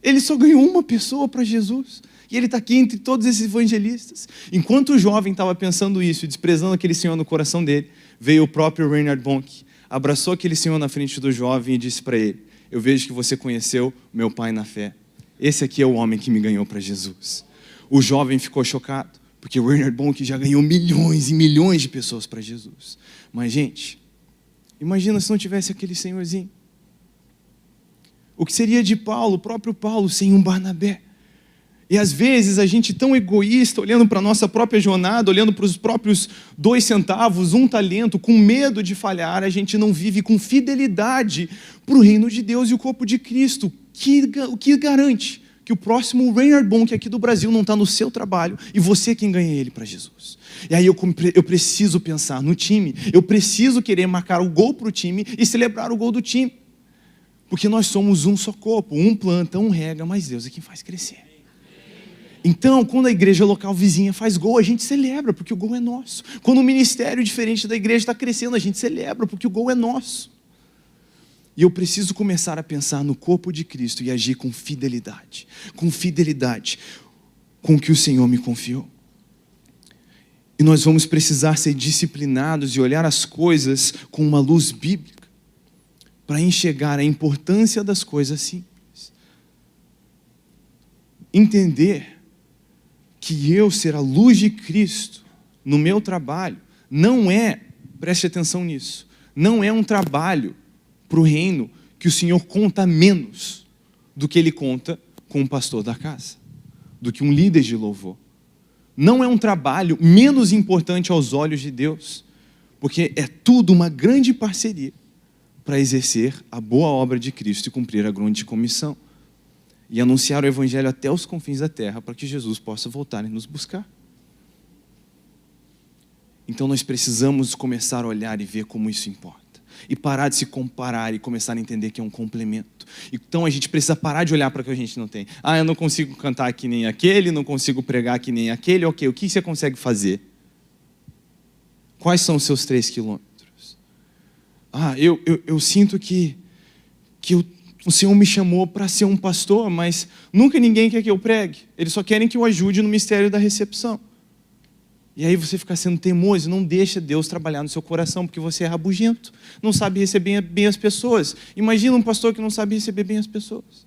Ele só ganhou uma pessoa para Jesus. E ele está aqui entre todos esses evangelistas. Enquanto o jovem estava pensando isso, desprezando aquele senhor no coração dele, veio o próprio Reinhard Bonnke, abraçou aquele senhor na frente do jovem e disse para ele, eu vejo que você conheceu meu pai na fé. Esse aqui é o homem que me ganhou para Jesus. O jovem ficou chocado, porque o Reinhard Bonnke já ganhou milhões e milhões de pessoas para Jesus. Mas, gente, imagina se não tivesse aquele senhorzinho. O que seria de Paulo, o próprio Paulo, sem um Barnabé? E às vezes a gente tão egoísta, olhando para a nossa própria jornada, olhando para os próprios 2 centavos, 1 talento, com medo de falhar, a gente não vive com fidelidade para o reino de Deus e o corpo de Cristo. O que garante que o próximo Reinhard Bonnke aqui do Brasil não está no seu trabalho e você é quem ganha ele para Jesus. E aí eu preciso pensar no time, eu preciso querer marcar o gol para o time e celebrar o gol do time. Porque nós somos um só corpo, um planta, um rega, mas Deus é quem faz crescer. Então, quando a igreja local vizinha faz gol, a gente celebra, porque o gol é nosso. Quando um ministério diferente da igreja está crescendo, a gente celebra, porque o gol é nosso. E eu preciso começar a pensar no corpo de Cristo e agir com fidelidade com o que o Senhor me confiou. E nós vamos precisar ser disciplinados e olhar as coisas com uma luz bíblica, para enxergar a importância das coisas simples. Entender que eu ser a luz de Cristo no meu trabalho não é, preste atenção nisso, não é um trabalho para o reino que o Senhor conta menos do que Ele conta com um pastor da casa, do que um líder de louvor. Não é um trabalho menos importante aos olhos de Deus, porque é tudo uma grande parceria para exercer a boa obra de Cristo e cumprir a grande comissão. E anunciar o Evangelho até os confins da terra, para que Jesus possa voltar e nos buscar. Então nós precisamos começar a olhar e ver como isso importa. E parar de se comparar e começar a entender que é um complemento. Então a gente precisa parar de olhar para o que a gente não tem. Eu não consigo cantar que nem aquele, não consigo pregar que nem aquele. Ok, o que você consegue fazer? Quais são os seus 3 quilômetros? Eu sinto que o Senhor me chamou para ser um pastor, mas nunca ninguém quer que eu pregue. Eles só querem que eu ajude no mistério da recepção. E aí você fica sendo teimoso e não deixa Deus trabalhar no seu coração, porque você é rabugento, não sabe receber bem as pessoas. Imagina um pastor que não sabe receber bem as pessoas.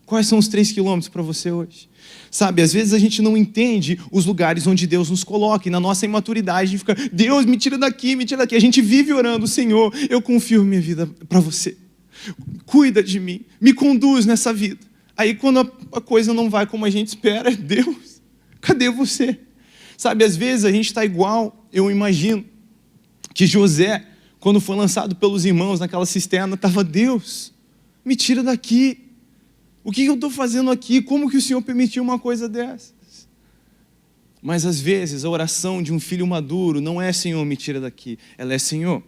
Quais são os 3 quilômetros para você hoje? Sabe, às vezes a gente não entende os lugares onde Deus nos coloca, e na nossa imaturidade a gente fica, Deus, me tira daqui, me tira daqui. A gente vive orando, Senhor, eu confio minha vida para você. Cuida de mim, me conduz nessa vida. Aí quando a coisa não vai como a gente espera, Deus, cadê você? Sabe, às vezes a gente está igual, eu imagino, que José, quando foi lançado pelos irmãos naquela cisterna, estava, Deus, me tira daqui. O que eu estou fazendo aqui? Como que o Senhor permitiu uma coisa dessas? Mas às vezes a oração de um filho maduro não é, Senhor, me tira daqui. Ela é, Senhor,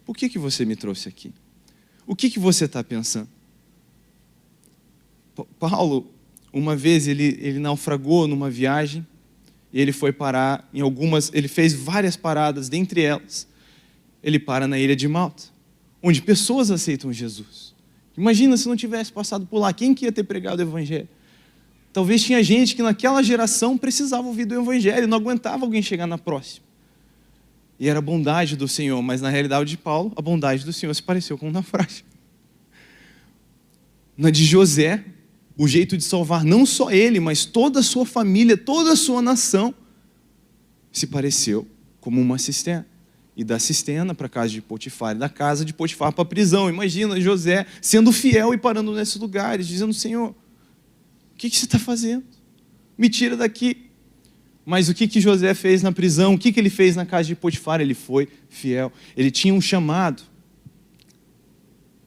por que você me trouxe aqui? O que você está pensando? Paulo, uma vez ele naufragou numa viagem, e ele foi parar em ele fez várias paradas, dentre elas, ele para na ilha de Malta, onde pessoas aceitam Jesus. Imagina se não tivesse passado por lá, quem que ia ter pregado o evangelho? Talvez tinha gente que naquela geração precisava ouvir do evangelho, não aguentava alguém chegar na próxima. E era a bondade do Senhor, mas na realidade de Paulo, a bondade do Senhor se pareceu com um naufrágio. Na de José, o jeito de salvar não só ele, mas toda a sua família, toda a sua nação, se pareceu como uma cisterna. E da cisterna para a casa de Potifar, e da casa de Potifar para a prisão. Imagina José sendo fiel e parando nesses lugares, dizendo, Senhor, o que você está fazendo? Me tira daqui. Mas o que José fez na prisão? O que ele fez na casa de Potifar? Ele foi fiel. Ele tinha um chamado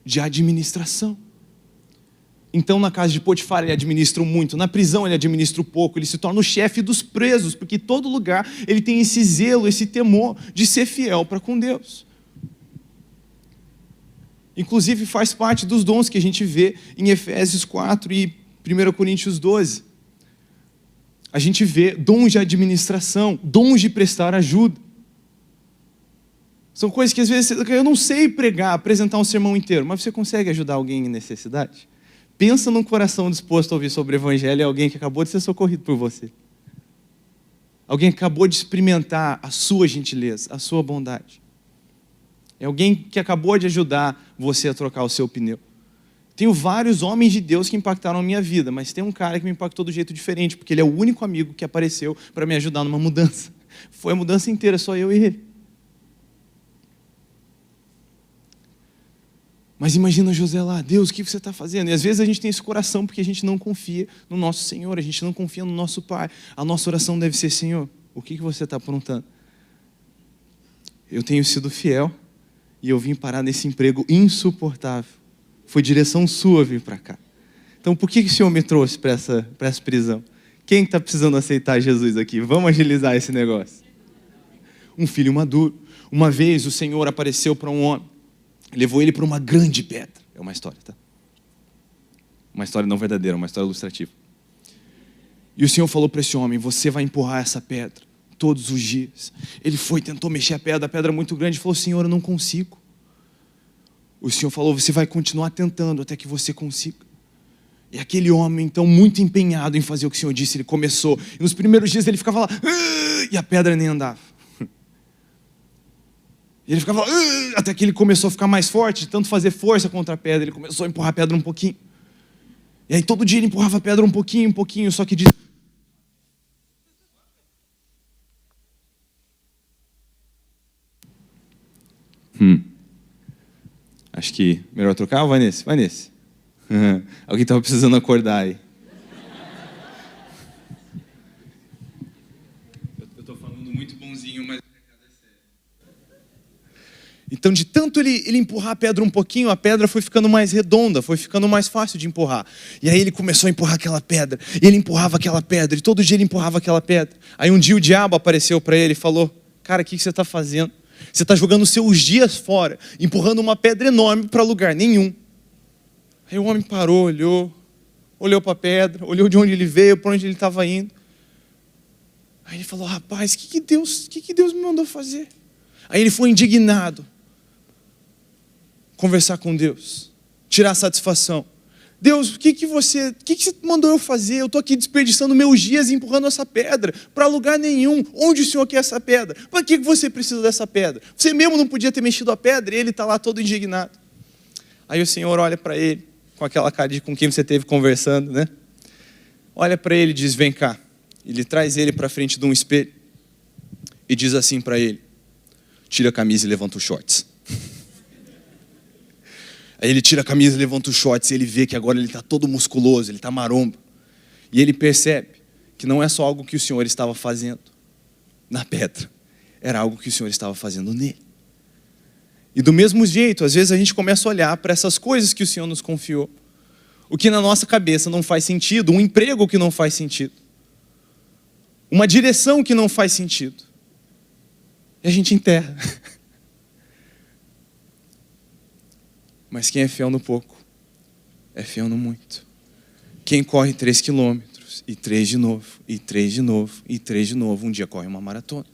de administração. Então, na casa de Potifar, ele administra muito. Na prisão, ele administra pouco. Ele se torna o chefe dos presos, porque em todo lugar ele tem esse zelo, esse temor de ser fiel para com Deus. Inclusive, faz parte dos dons que a gente vê em Efésios 4 e 1 Coríntios 12. A gente vê dons de administração, dons de prestar ajuda. São coisas que às vezes eu não sei pregar, apresentar um sermão inteiro, mas você consegue ajudar alguém em necessidade? Pensa num coração disposto a ouvir sobre o evangelho e alguém que acabou de ser socorrido por você. Alguém que acabou de experimentar a sua gentileza, a sua bondade. É alguém que acabou de ajudar você a trocar o seu pneu. Tenho vários homens de Deus que impactaram a minha vida, mas tem um cara que me impactou do jeito diferente, porque ele é o único amigo que apareceu para me ajudar numa mudança. Foi a mudança inteira, só eu e ele. Mas imagina José lá, Deus, o que você está fazendo? E às vezes a gente tem esse coração porque a gente não confia no nosso Senhor, a gente não confia no nosso Pai. A nossa oração deve ser, Senhor, o que você está aprontando? Eu tenho sido fiel e eu vim parar nesse emprego insuportável. Foi direção sua vir para cá. Então por que o Senhor me trouxe para essa prisão? Quem está precisando aceitar Jesus aqui? Vamos agilizar esse negócio. Um filho maduro. Uma vez o Senhor apareceu para um homem, levou ele para uma grande pedra. É uma história, tá? Uma história não verdadeira, uma história ilustrativa. E o Senhor falou para esse homem, você vai empurrar essa pedra todos os dias. Ele foi, tentou mexer a pedra é muito grande, e falou, Senhor, eu não consigo. O Senhor falou, você vai continuar tentando até que você consiga. E aquele homem, então, muito empenhado em fazer o que o Senhor disse, ele começou. E nos primeiros dias ele ficava lá, e a pedra nem andava. E ele ficava, até que ele começou a ficar mais forte, de tanto fazer força contra a pedra, ele começou a empurrar a pedra um pouquinho. E aí todo dia ele empurrava a pedra um pouquinho, só que diz... Acho que melhor trocar ou vai nesse? Vai nesse. Alguém estava precisando acordar aí. Eu estou falando muito bonzinho, mas... Então, de tanto ele empurrar a pedra um pouquinho, a pedra foi ficando mais redonda, foi ficando mais fácil de empurrar. E aí ele começou a empurrar aquela pedra, e ele empurrava aquela pedra, e todo dia ele empurrava aquela pedra. Aí um dia o diabo apareceu para ele e falou, cara, o que você está fazendo? Você está jogando os seus dias fora, empurrando uma pedra enorme para lugar nenhum. Aí o homem parou, olhou para a pedra, olhou de onde ele veio, para onde ele estava indo. Aí ele falou, rapaz, o que Deus me mandou fazer? Aí ele foi indignado. Conversar com Deus, tirar satisfação. Deus, o que você mandou eu fazer? Eu estou aqui desperdiçando meus dias empurrando essa pedra para lugar nenhum. Onde o Senhor quer essa pedra? Para que você precisa dessa pedra? Você mesmo não podia ter mexido a pedra e ele está lá todo indignado. Aí o Senhor olha para ele, com aquela cara de com quem você esteve conversando, né? Olha para ele e diz, vem cá. Ele traz ele para frente de um espelho e diz assim para ele, tira a camisa e levanta os shorts. Aí ele tira a camisa e levanta os shorts e ele vê que agora ele está todo musculoso, ele está maromba. E ele percebe que não é só algo que o Senhor estava fazendo na pedra, era algo que o Senhor estava fazendo nele. E do mesmo jeito, às vezes a gente começa a olhar para essas coisas que o Senhor nos confiou. O que na nossa cabeça não faz sentido, um emprego que não faz sentido, uma direção que não faz sentido. E a gente enterra. Mas quem é fiel no pouco, é fiel no muito. Quem corre 3 quilômetros, e 3 de novo, e 3 de novo, e 3 de novo, um dia corre uma maratona.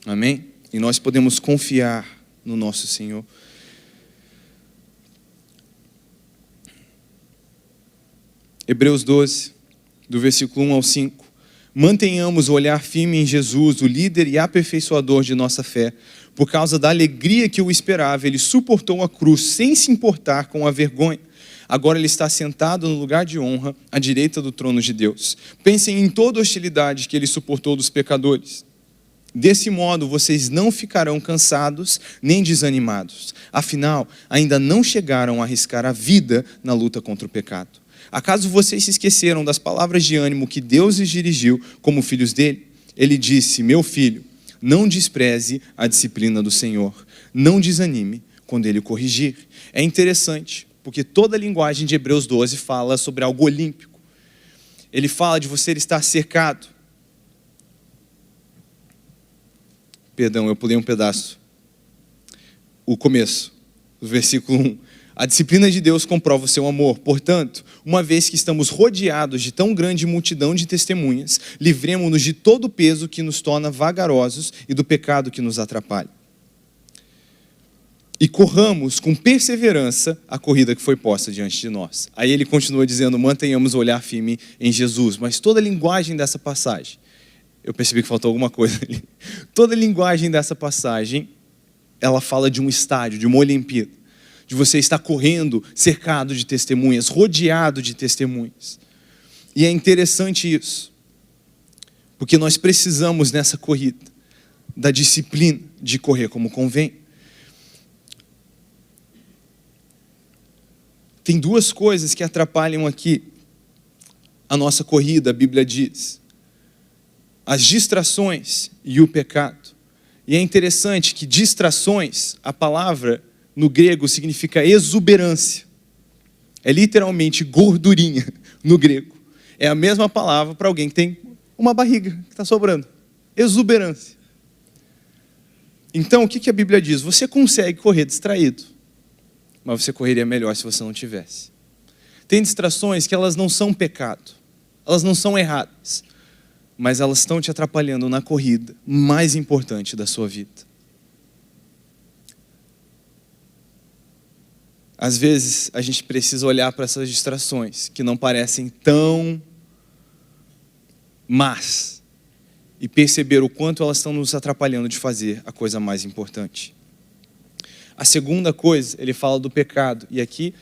Amém? E nós podemos confiar no nosso Senhor. Hebreus 12, do versículo 1 ao 5. Mantenhamos o olhar firme em Jesus, o líder e aperfeiçoador de nossa fé. Por causa da alegria que o esperava, ele suportou a cruz sem se importar com a vergonha. Agora ele está sentado no lugar de honra, à direita do trono de Deus. Pensem em toda a hostilidade que ele suportou dos pecadores. Desse modo, vocês não ficarão cansados nem desanimados. Afinal, ainda não chegaram a arriscar a vida na luta contra o pecado. Acaso vocês se esqueceram das palavras de ânimo que Deus lhes dirigiu como filhos dele? Ele disse, meu filho, não despreze a disciplina do Senhor. Não desanime quando ele corrigir. É interessante, porque toda a linguagem de Hebreus 12 fala sobre algo olímpico. Ele fala de você estar cercado. Perdão, eu pulei um pedaço. O começo, o versículo 1. A disciplina de Deus comprova o seu amor. Portanto, uma vez que estamos rodeados de tão grande multidão de testemunhas, livremo-nos de todo o peso que nos torna vagarosos e do pecado que nos atrapalha. E corramos com perseverança a corrida que foi posta diante de nós. Aí ele continua dizendo, mantenhamos o olhar firme em Jesus. Mas toda a linguagem dessa passagem, eu percebi que faltou alguma coisa ali. Toda a linguagem dessa passagem, ela fala de um estádio, de uma Olimpíada. De você estar correndo, cercado de testemunhas, rodeado de testemunhas. E é interessante isso, porque nós precisamos nessa corrida da disciplina de correr como convém. Tem 2 coisas que atrapalham aqui a nossa corrida, a Bíblia diz. As distrações e o pecado. E é interessante que distrações, a palavra no grego significa exuberância. É literalmente gordurinha no grego. É a mesma palavra para alguém que tem uma barriga que está sobrando. Exuberância. Então, o que a Bíblia diz? Você consegue correr distraído, mas você correria melhor se você não tivesse. Tem distrações que elas não são pecado, elas não são erradas, mas elas estão te atrapalhando na corrida mais importante da sua vida. Às vezes, a gente precisa olhar para essas distrações, que não parecem tão más, e perceber o quanto elas estão nos atrapalhando de fazer a coisa mais importante. A segunda coisa, ele fala do pecado, e aqui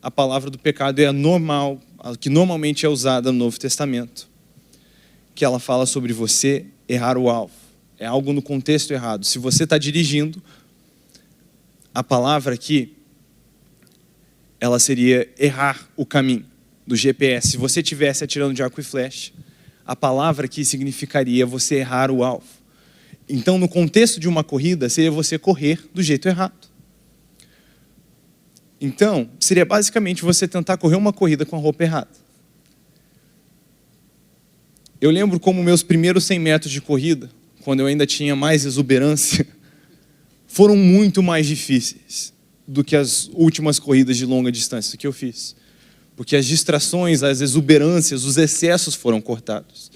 a palavra do pecado é a normal, a que normalmente é usada no Novo Testamento, que ela fala sobre você errar o alvo. É algo no contexto errado. Se você está dirigindo, a palavra aqui, ela seria errar o caminho do GPS. Se você estivesse atirando de arco e flecha, a palavra aqui significaria você errar o alvo. Então, no contexto de uma corrida, seria você correr do jeito errado. Então, seria basicamente você tentar correr uma corrida com a roupa errada. Eu lembro como meus primeiros 100 metros de corrida, quando eu ainda tinha mais exuberância, foram muito mais difíceis do que as últimas corridas de longa distância que eu fiz. Porque as distrações, as exuberâncias, os excessos foram cortados.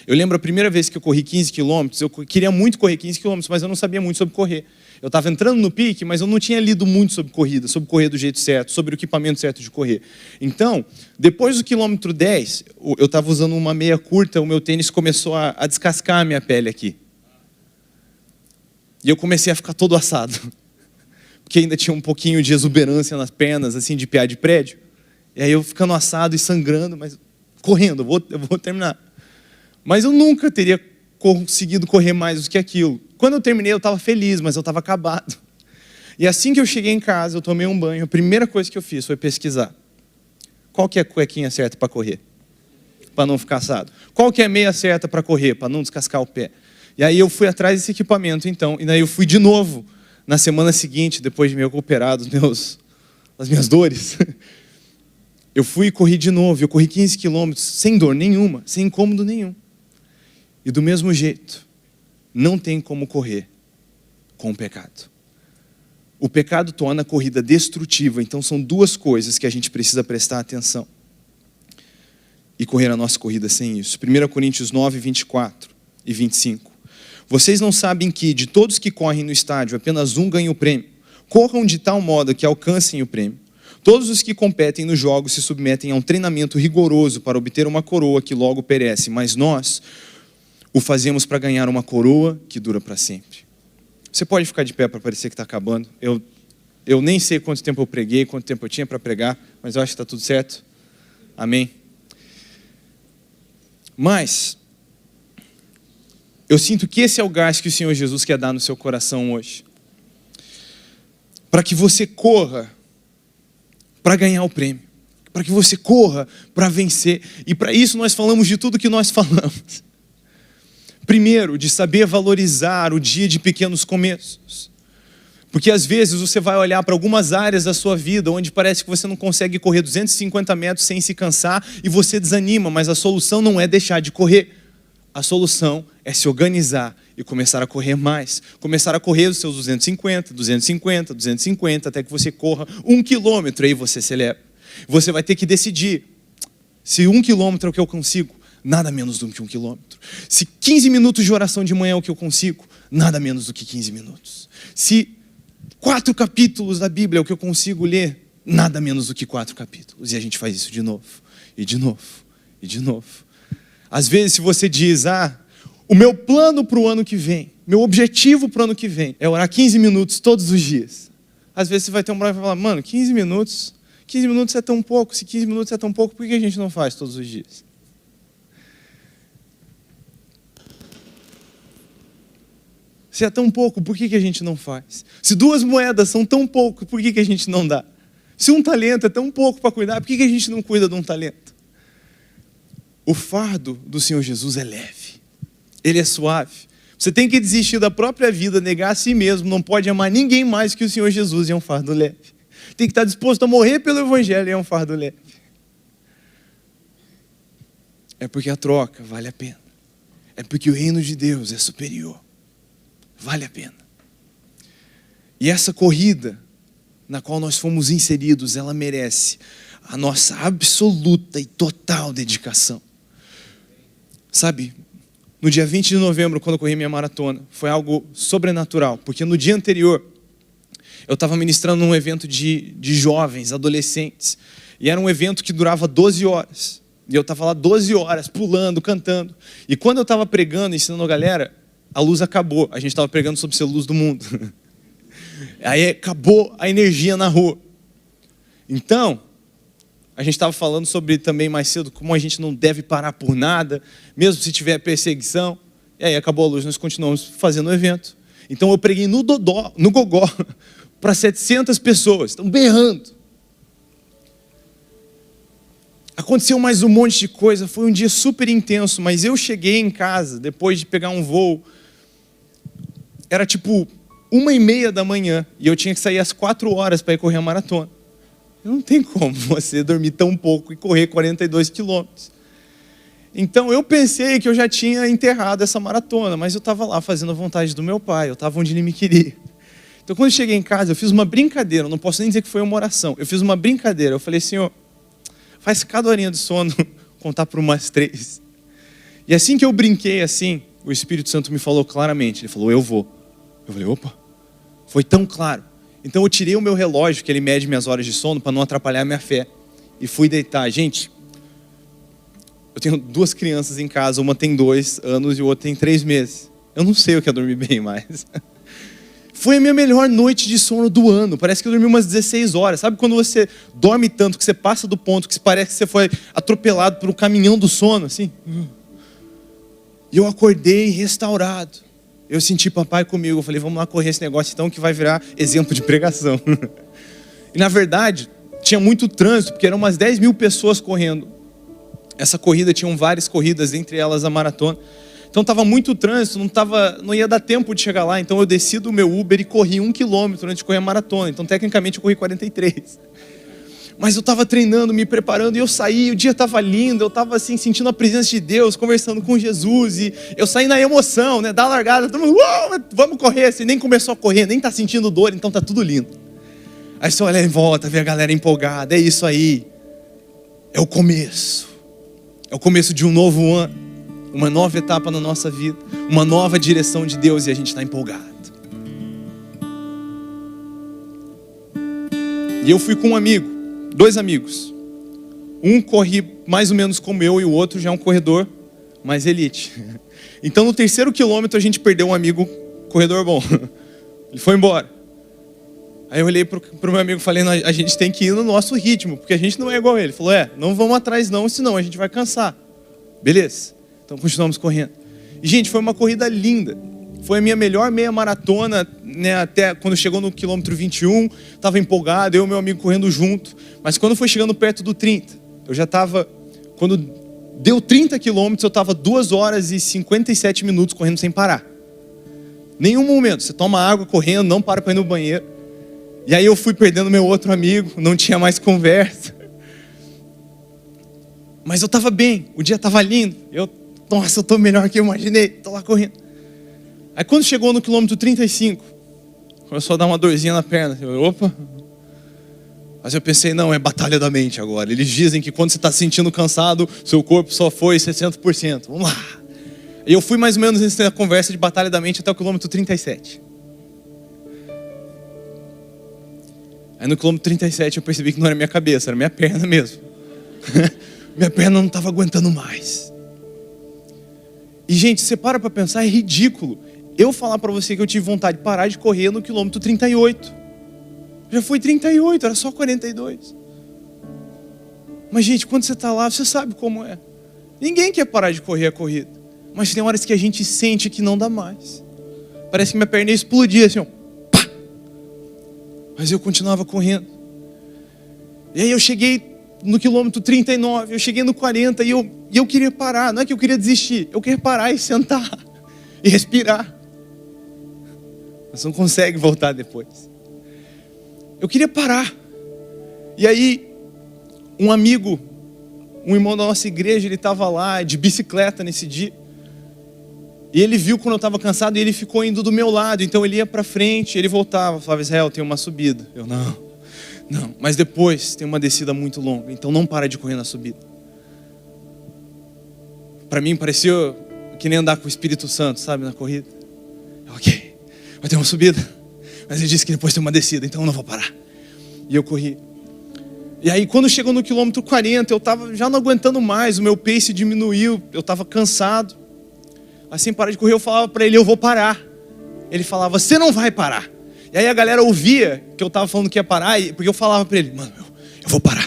Eu lembro a primeira vez que eu corri 15 quilômetros, eu queria muito correr 15 quilômetros, mas eu não sabia muito sobre correr. Eu estava entrando no pique, mas eu não tinha lido muito sobre corrida, sobre correr do jeito certo, sobre o equipamento certo de correr. Então, depois do quilômetro 10, eu estava usando uma meia curta, o meu tênis começou a descascar a minha pele aqui. E eu comecei a ficar todo assado. Porque ainda tinha um pouquinho de exuberância nas pernas, assim, de piar de prédio. E aí eu ficando assado e sangrando, mas correndo, eu vou terminar. Mas eu nunca teria conseguido correr mais do que aquilo. Quando eu terminei, eu estava feliz, mas eu estava acabado. E assim que eu cheguei em casa, eu tomei um banho, a primeira coisa que eu fiz foi pesquisar. Qual que é a cuequinha certa para correr? Para não ficar assado. Qual que é a meia certa para correr? Para não descascar o pé. E aí eu fui atrás desse equipamento, então. E daí eu fui de novo, na semana seguinte, depois de me recuperar das minhas dores. Eu fui e corri de novo. Eu corri 15 quilômetros, sem dor nenhuma, sem incômodo nenhum. E do mesmo jeito, não tem como correr com o pecado. O pecado torna a corrida destrutiva. Então são duas coisas que a gente precisa prestar atenção. E correr a nossa corrida sem isso. 1 Coríntios 9, 24 e 25. Vocês não sabem que, de todos que correm no estádio, apenas um ganha o prêmio. Corram de tal modo que alcancem o prêmio. Todos os que competem nos jogos se submetem a um treinamento rigoroso para obter uma coroa que logo perece. Mas nós o fazemos para ganhar uma coroa que dura para sempre. Você pode ficar de pé para parecer que está acabando. Eu nem sei quanto tempo eu preguei, quanto tempo eu tinha para pregar, mas eu acho que está tudo certo. Amém? Mas eu sinto que esse é o gás que o Senhor Jesus quer dar no seu coração hoje. Para que você corra para ganhar o prêmio. Para que você corra para vencer. E para isso nós falamos de tudo que nós falamos. Primeiro, de saber valorizar o dia de pequenos começos. Porque às vezes você vai olhar para algumas áreas da sua vida onde parece que você não consegue correr 250 metros sem se cansar e você desanima, mas a solução não é deixar de correr. A solução é se organizar e começar a correr mais. Começar a correr os seus 250, 250, 250, até que você corra 1 quilômetro, aí você celebra. Você vai ter que decidir se 1 quilômetro é o que eu consigo. Nada menos do que 1 quilômetro. Se 15 minutos de oração de manhã é o que eu consigo, nada menos do que 15 minutos. Se 4 capítulos da Bíblia é o que eu consigo ler, nada menos do que 4 capítulos. E a gente faz isso de novo, e de novo, e de novo. Às vezes, se você diz, o meu plano para o ano que vem, meu objetivo para o ano que vem é orar 15 minutos todos os dias. Às vezes você vai ter um bravo e vai falar, mano, 15 minutos é tão pouco. Se 15 minutos é tão pouco, por que a gente não faz todos os dias? Se é tão pouco, por que a gente não faz? Se 2 moedas são tão pouco, por que a gente não dá? Se 1 talento é tão pouco para cuidar, por que a gente não cuida de 1 talento? O fardo do Senhor Jesus é leve. Ele é suave. Você tem que desistir da própria vida, negar a si mesmo, não pode amar ninguém mais que o Senhor Jesus, e é um fardo leve. Tem que estar disposto a morrer pelo Evangelho, e é um fardo leve. É porque a troca vale a pena. É porque o reino de Deus é superior. Vale a pena. E essa corrida na qual nós fomos inseridos, ela merece a nossa absoluta e total dedicação. Sabe, no dia 20 de novembro, quando eu corri minha maratona, foi algo sobrenatural, porque no dia anterior, eu estava ministrando num evento de jovens, adolescentes, e era um evento que durava 12 horas. E eu estava lá 12 horas, pulando, cantando. E quando eu estava pregando, ensinando a galera, a luz acabou. A gente estava pregando sobre ser luz do mundo. Aí acabou a energia na rua. Então, a gente estava falando sobre também mais cedo como a gente não deve parar por nada, mesmo se tiver perseguição. E aí acabou a luz, nós continuamos fazendo o evento. Então eu preguei no gogó, para 700 pessoas, estão berrando. Aconteceu mais um monte de coisa, foi um dia super intenso, mas eu cheguei em casa, depois de pegar um voo, era tipo 1h30 da manhã, e eu tinha que sair às 4 horas para ir correr a maratona. Não tem como você dormir tão pouco e correr 42 quilômetros. Então eu pensei que eu já tinha enterrado essa maratona, mas eu estava lá fazendo a vontade do meu pai, eu estava onde ele me queria. Então quando eu cheguei em casa, eu fiz uma brincadeira, eu não posso nem dizer que foi uma oração, eu fiz uma brincadeira, eu falei, Senhor, faz cada horinha de sono contar por umas 3. E assim que eu brinquei assim, o Espírito Santo me falou claramente, ele falou, eu vou. Eu falei, opa, Foi tão claro. Então eu tirei o meu relógio, que ele mede minhas horas de sono, para não atrapalhar a minha fé. E fui deitar. Gente, eu tenho 2 crianças em casa, uma tem 2 anos e o outro tem 3 meses. Eu não sei o que é dormir bem mais. Foi a minha melhor noite de sono do ano. Parece que eu dormi umas 16 horas. Sabe quando você dorme tanto que você passa do ponto, que parece que você foi atropelado por um caminhão do sono, assim? E eu acordei restaurado. Eu senti papai comigo. Eu falei, vamos lá correr esse negócio então que vai virar exemplo de pregação. E na verdade, tinha muito trânsito, porque eram umas 10 mil pessoas correndo. Essa corrida, tinham várias corridas, entre elas a maratona. Então estava muito trânsito, não ia dar tempo de chegar lá. Então eu desci do meu Uber e corri 1 quilômetro antes de correr a maratona. Então tecnicamente eu corri 43. Mas eu estava treinando, me preparando, e eu saí, o dia estava lindo, eu estava assim, sentindo a presença de Deus, conversando com Jesus, e eu saí na emoção, né, da largada, todo mundo, vamos correr, você nem começou a correr, nem está sentindo dor, então está tudo lindo. Aí você olha em volta, vê a galera empolgada, é isso aí, é o começo de um novo ano, uma nova etapa na nossa vida, uma nova direção de Deus, e a gente está empolgado. E eu fui com um amigo, 2 amigos. Um corre mais ou menos como eu e o outro já é um corredor mais elite. Então no 3º quilômetro a gente perdeu um amigo corredor bom. Ele foi embora. Aí eu olhei pro meu amigo e falei, a gente tem que ir no nosso ritmo, porque a gente não é igual a ele. Ele falou, não vamos atrás não, senão a gente vai cansar. Beleza. Então continuamos correndo. E gente, foi uma corrida linda. Foi a minha melhor meia maratona, né, até quando chegou no quilômetro 21, estava empolgado, eu e meu amigo correndo junto. Mas quando foi chegando perto do 30, eu já estava, quando deu 30 quilômetros, eu estava 2 horas e 57 minutos correndo sem parar. Nenhum momento, você toma água correndo, não para ir no banheiro. E aí eu fui perdendo meu outro amigo, não tinha mais conversa. Mas eu estava bem, o dia estava lindo. Nossa, eu estou melhor que eu imaginei, estou lá correndo. Aí quando chegou no quilômetro 35, começou a dar uma dorzinha na perna. Opa! Mas eu pensei, não, é batalha da mente agora. Eles dizem que quando você está se sentindo cansado, seu corpo só foi 60%. Vamos lá! E eu fui mais ou menos nessa conversa de batalha da mente até o quilômetro 37. Aí no quilômetro 37 eu percebi que não era minha cabeça, era minha perna mesmo. Minha perna não estava aguentando mais. E gente, você para pensar, é ridículo eu falar para você que eu tive vontade de parar de correr no quilômetro 38. Já foi 38, era só 42. Mas gente, quando você está lá, você sabe como é. Ninguém quer parar de correr a corrida. Mas tem horas que a gente sente que não dá mais. Parece que minha perna ia explodir assim, ó. Pá! Mas eu continuava correndo. E aí eu cheguei no quilômetro 39, eu cheguei no 40 e eu queria parar. Não é que eu queria desistir, eu queria parar e sentar e respirar. Mas não consegue voltar depois. Eu queria parar. E aí, um amigo, um irmão da nossa igreja, ele estava lá de bicicleta nesse dia. E ele viu quando eu estava cansado e ele ficou indo do meu lado. Então ele ia para frente, ele voltava. Falava, Israel, tem uma subida. Eu, não. Mas depois tem uma descida muito longa. Então não para de correr na subida. Para mim parecia que nem andar com o Espírito Santo, sabe, na corrida. Ok, vai ter uma subida. Mas ele disse que depois tem uma descida, então eu não vou parar. E eu corri. E aí quando chegou no quilômetro 40, eu estava já não aguentando mais. O meu pace diminuiu, eu estava cansado. Assim, para de correr, eu falava para ele, eu vou parar. Ele falava, você não vai parar. E aí a galera ouvia que eu estava falando que ia parar, porque eu falava para ele, mano, eu vou parar.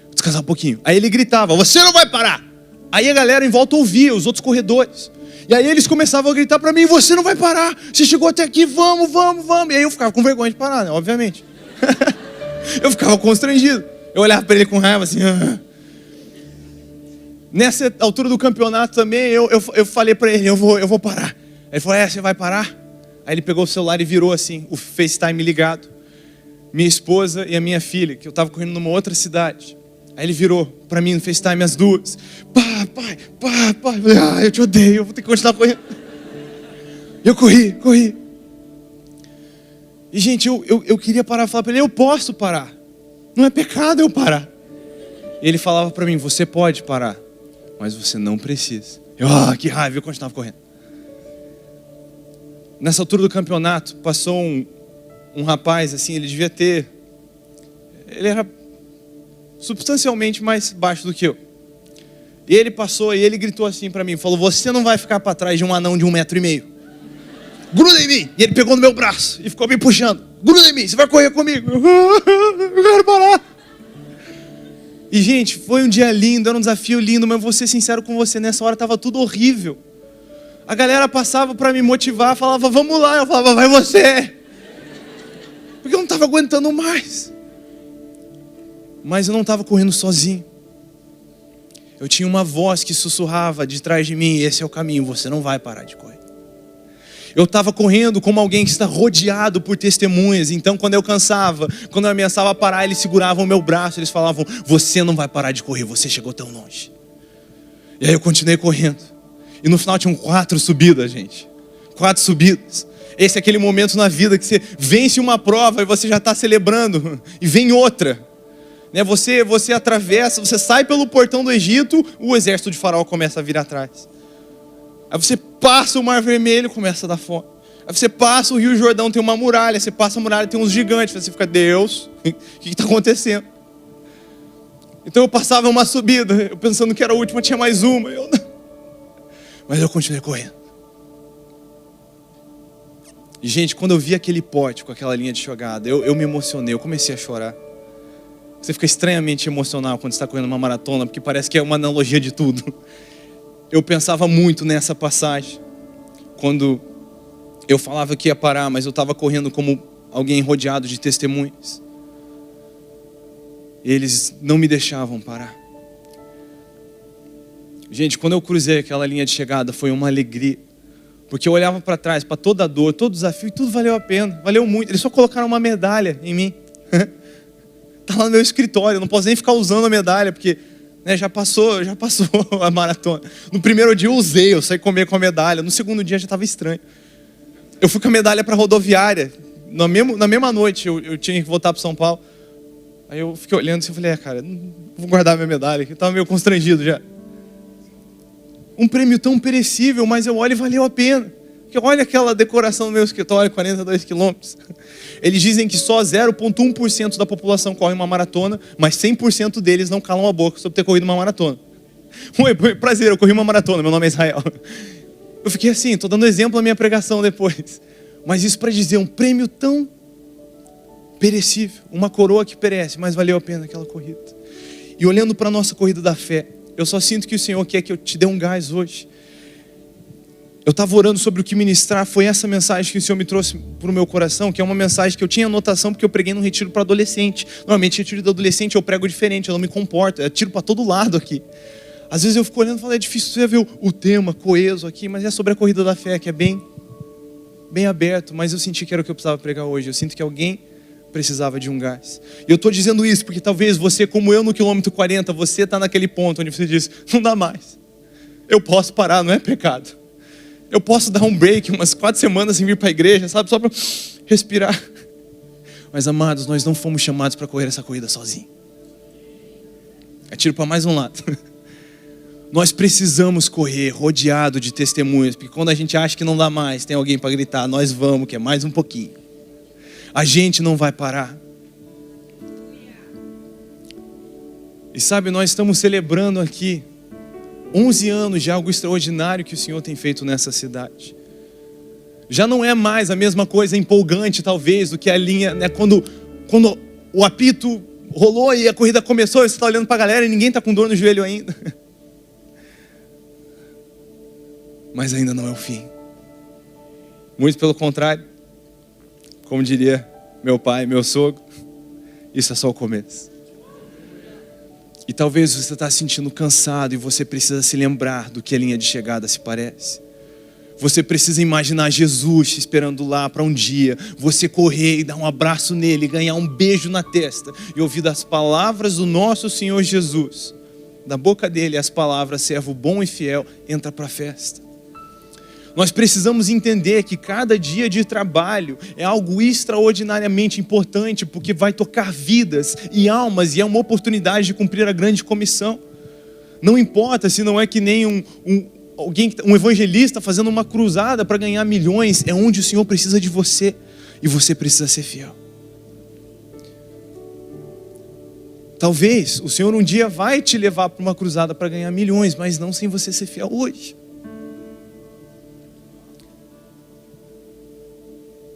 Vou descansar um pouquinho. Aí ele gritava, você não vai parar. Aí a galera em volta ouvia, os outros corredores. E aí eles começavam a gritar para mim, você não vai parar. Você chegou até aqui, vamos. E aí eu ficava com vergonha de parar, né? Obviamente. Eu ficava constrangido. Eu olhava para ele com raiva assim. Nessa altura do campeonato também, eu falei para ele, eu vou parar. Ele falou, você vai parar? Aí ele pegou o celular e virou assim, o FaceTime ligado. Minha esposa e a minha filha, que eu estava correndo numa outra cidade. Aí ele virou para mim no FaceTime as duas. Pai. Eu falei, eu te odeio, eu vou ter que continuar correndo. Eu corri. E gente, eu queria parar e falar para ele, eu posso parar. Não é pecado eu parar. E ele falava para mim, você pode parar, mas você não precisa. Eu, que raiva, eu continuava correndo. Nessa altura do campeonato, passou um rapaz, assim, ele era substancialmente mais baixo do que eu. E ele passou e ele gritou assim para mim, falou: você não vai ficar para trás de um anão de 1,5 metro. Gruda em mim! E ele pegou no meu braço e ficou me puxando. Gruda em mim, você vai correr comigo. Eu quero parar. E gente, foi um dia lindo, era um desafio lindo, mas eu vou ser sincero com você, nessa hora estava tudo horrível. A galera passava para me motivar, falava: vamos lá. Eu falava: vai você. Porque eu não estava aguentando mais. Mas eu não estava correndo sozinho. Eu tinha uma voz que sussurrava de trás de mim: esse é o caminho, você não vai parar de correr. Eu estava correndo como alguém que está rodeado por testemunhas. Então quando eu cansava, quando eu ameaçava parar, eles seguravam o meu braço. Eles falavam: você não vai parar de correr, você chegou tão longe. E aí eu continuei correndo. E no final tinham 4 subidas, gente. 4 subidas. Esse é aquele momento na vida que você vence uma prova e você já está celebrando. E vem outra. Você atravessa, você sai pelo portão do Egito, o exército de Faraó começa a vir atrás. Aí você passa o Mar Vermelho, começa a dar fome. Aí você passa o Rio Jordão, tem uma muralha. Você passa a muralha, tem uns gigantes. Você fica: Deus, o que está acontecendo? Então eu passava uma subida, eu pensando que era a última, tinha mais uma. Mas eu continuei correndo. E gente, quando eu vi aquele pote com aquela linha de jogada, eu me emocionei, eu comecei a chorar. Você fica estranhamente emocional quando está correndo uma maratona, porque parece que é uma analogia de tudo. Eu pensava muito nessa passagem, quando eu falava que ia parar, mas eu estava correndo como alguém rodeado de testemunhas. Eles não me deixavam parar. Gente, quando eu cruzei aquela linha de chegada, foi uma alegria. Porque eu olhava para trás, para toda a dor, todo o desafio, e tudo valeu a pena, valeu muito. Eles só colocaram uma medalha em mim. Está lá no meu escritório, eu não posso nem ficar usando a medalha, porque já passou a maratona. No primeiro dia eu saí comer com a medalha. No segundo dia já estava estranho. Eu fui com a medalha para a rodoviária. Na mesma noite eu tinha que voltar para São Paulo. Aí eu fiquei olhando assim, eu falei: cara, não vou guardar minha medalha, eu estava meio constrangido já. Um prêmio tão perecível, mas eu olho e valeu a pena. Porque olha aquela decoração no meu escritório, 42 quilômetros. Eles dizem que só 0,1% da população corre uma maratona, mas 100% deles não calam a boca sobre ter corrido uma maratona. Prazer, eu corri uma maratona, meu nome é Israel. Eu fiquei assim, estou dando exemplo na minha pregação depois. Mas isso para dizer, um prêmio tão perecível, uma coroa que perece, mas valeu a pena aquela corrida. E olhando para a nossa corrida da fé, eu só sinto que o Senhor quer que eu te dê um gás hoje. Eu estava orando sobre o que ministrar, foi essa mensagem que o Senhor me trouxe para o meu coração, que é uma mensagem que eu tinha anotação porque eu preguei num retiro para adolescente. Normalmente, retiro de adolescente eu prego diferente, eu não me comporto, eu tiro para todo lado aqui. Às vezes eu fico olhando e falo: é difícil você ver o tema coeso aqui, mas é sobre a corrida da fé, que é bem aberto, mas eu senti que era o que eu precisava pregar hoje. Eu sinto que alguém precisava de um gás. E eu estou dizendo isso porque talvez você, como eu no quilômetro 40, você está naquele ponto onde você diz: não dá mais. Eu posso parar, não é pecado. Eu posso dar um break, umas 4 semanas sem vir para a igreja, sabe? Só para respirar. Mas amados, nós não fomos chamados para correr essa corrida sozinhos. É tiro para mais um lado. Nós precisamos correr rodeado de testemunhas, porque quando a gente acha que não dá mais, tem alguém para gritar: nós vamos, que é mais um pouquinho. A gente não vai parar. E sabe, nós estamos celebrando aqui 11 anos de algo extraordinário que o Senhor tem feito nessa cidade. Já não é mais a mesma coisa empolgante, talvez, do que a linha, quando o apito rolou e a corrida começou, você está olhando para a galera e ninguém está com dor no joelho ainda. Mas ainda não é o fim. Muito pelo contrário. Como diria meu pai, meu sogro, isso é só o começo. E talvez você está se sentindo cansado e você precisa se lembrar do que a linha de chegada se parece. Você precisa imaginar Jesus te esperando lá para um dia você correr e dar um abraço nele, ganhar um beijo na testa e ouvir das palavras do nosso Senhor Jesus. Da boca dele as palavras: servo bom e fiel, entra para a festa. Nós precisamos entender que cada dia de trabalho é algo extraordinariamente importante, porque vai tocar vidas e almas, e é uma oportunidade de cumprir a grande comissão. Não importa se não é que nem um evangelista fazendo uma cruzada para ganhar milhões, é onde o Senhor precisa de você. e você precisa ser fiel. Talvez o Senhor um dia vai te levar para uma cruzada para ganhar milhões, mas não sem você ser fiel hoje.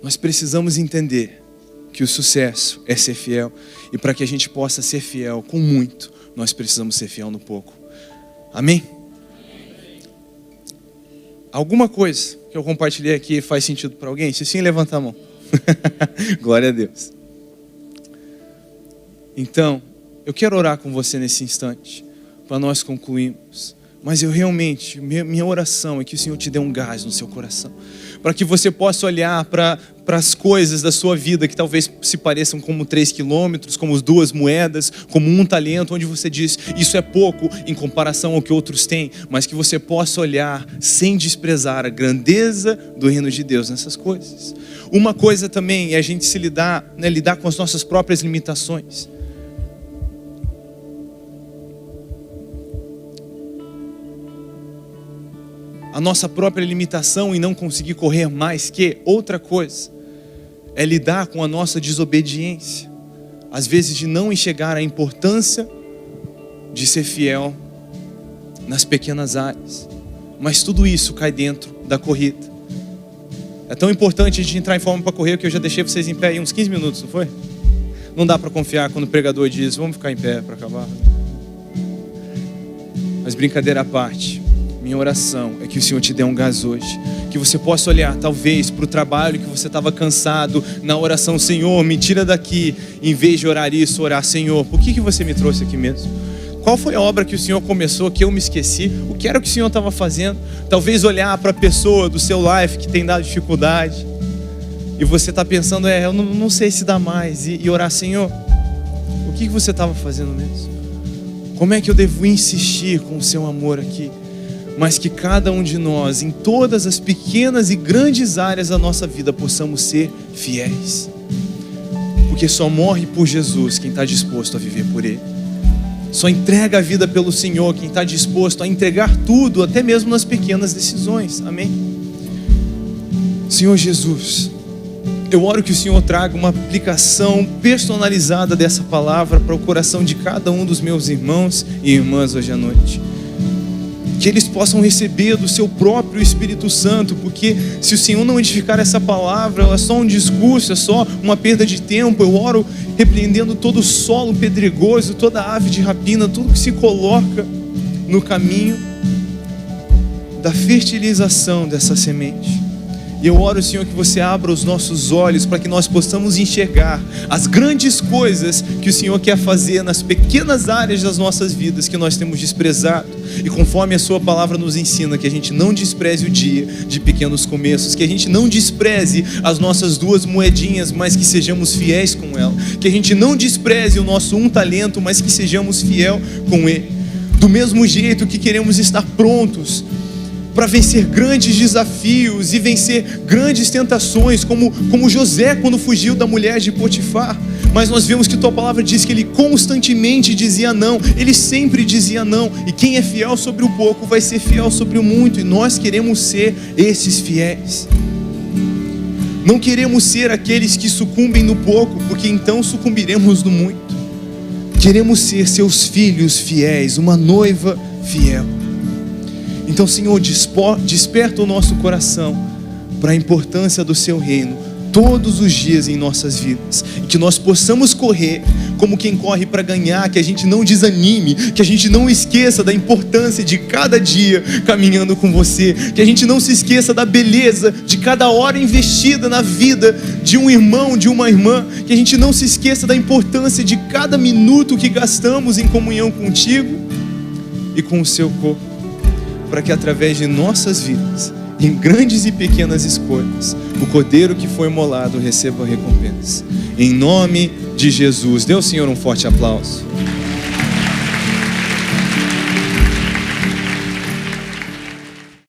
Nós precisamos entender que o sucesso é ser fiel, e para que a gente possa ser fiel com muito, nós precisamos ser fiel no pouco. Amém? Alguma coisa que eu compartilhei aqui faz sentido para alguém? Se sim, levanta a mão. Glória a Deus. Então, eu quero orar com você nesse instante, para nós concluirmos. Mas eu realmente, minha oração é que o Senhor te dê um gás no seu coração, para que você possa olhar para as coisas da sua vida que talvez se pareçam como 3 quilômetros, como 2 moedas, como 1 talento, onde você diz, isso é pouco em comparação ao que outros têm, mas que você possa olhar sem desprezar a grandeza do reino de Deus nessas coisas. Uma coisa também é a gente se lidar com as nossas próprias limitações. A nossa própria limitação em não conseguir correr mais que outra coisa é lidar com a nossa desobediência, às vezes de não enxergar a importância de ser fiel nas pequenas áreas, mas tudo isso cai dentro da corrida. É tão importante a gente entrar em forma para correr que eu já deixei vocês em pé aí uns 15 minutos, não foi? Não dá para confiar quando o pregador diz, vamos ficar em pé para acabar. Mas brincadeira à parte, minha oração é que o Senhor te dê um gás hoje, que você possa olhar talvez para o trabalho que você estava cansado, na oração, Senhor, me tira daqui, em vez de orar isso, orar, Senhor, por que você me trouxe aqui mesmo? Qual foi a obra que o Senhor começou, que eu me esqueci? O que era que o Senhor estava fazendo? Talvez olhar para a pessoa do seu life que tem dado dificuldade, e você está pensando, eu não sei se dá mais, e orar, Senhor, o que você estava fazendo mesmo? Como é que eu devo insistir com o seu amor aqui? Mas que cada um de nós, em todas as pequenas e grandes áreas da nossa vida, possamos ser fiéis. Porque só morre por Jesus quem está disposto a viver por Ele. Só entrega a vida pelo Senhor quem está disposto a entregar tudo, até mesmo nas pequenas decisões. Amém? Senhor Jesus, eu oro que o Senhor traga uma aplicação personalizada dessa palavra para o coração de cada um dos meus irmãos e irmãs hoje à noite. Que eles possam receber do seu próprio Espírito Santo, porque se o Senhor não edificar essa palavra, ela é só um discurso, é só uma perda de tempo. Eu oro repreendendo todo o solo pedregoso, toda ave de rapina, tudo que se coloca no caminho da fertilização dessa semente. E eu oro, Senhor, que você abra os nossos olhos para que nós possamos enxergar as grandes coisas que o Senhor quer fazer nas pequenas áreas das nossas vidas que nós temos desprezado. E conforme a sua palavra nos ensina, que a gente não despreze o dia de pequenos começos, que a gente não despreze as nossas 2 moedinhas, mas que sejamos fiéis com ela, que a gente não despreze o nosso 1 talento, mas que sejamos fiel com ele. Do mesmo jeito que queremos estar prontos para vencer grandes desafios e vencer grandes tentações, como José quando fugiu da mulher de Potifar. Mas nós vemos que tua palavra diz que ele constantemente dizia não, ele sempre dizia não, e quem é fiel sobre o pouco vai ser fiel sobre o muito, e nós queremos ser esses fiéis. Não queremos ser aqueles que sucumbem no pouco, porque então sucumbiremos no muito. Queremos ser seus filhos fiéis, uma noiva fiel. Então, Senhor, desperta o nosso coração para a importância do seu reino todos os dias em nossas vidas, e que nós possamos correr como quem corre para ganhar, que a gente não desanime, que a gente não esqueça da importância de cada dia caminhando com você, que a gente não se esqueça da beleza de cada hora investida na vida de um irmão, de uma irmã, que a gente não se esqueça da importância de cada minuto que gastamos em comunhão contigo e com o seu corpo, para que através de nossas vidas, em grandes e pequenas escolhas, o Cordeiro que foi imolado receba a recompensa. Em nome de Jesus. Dê ao Senhor um forte aplauso.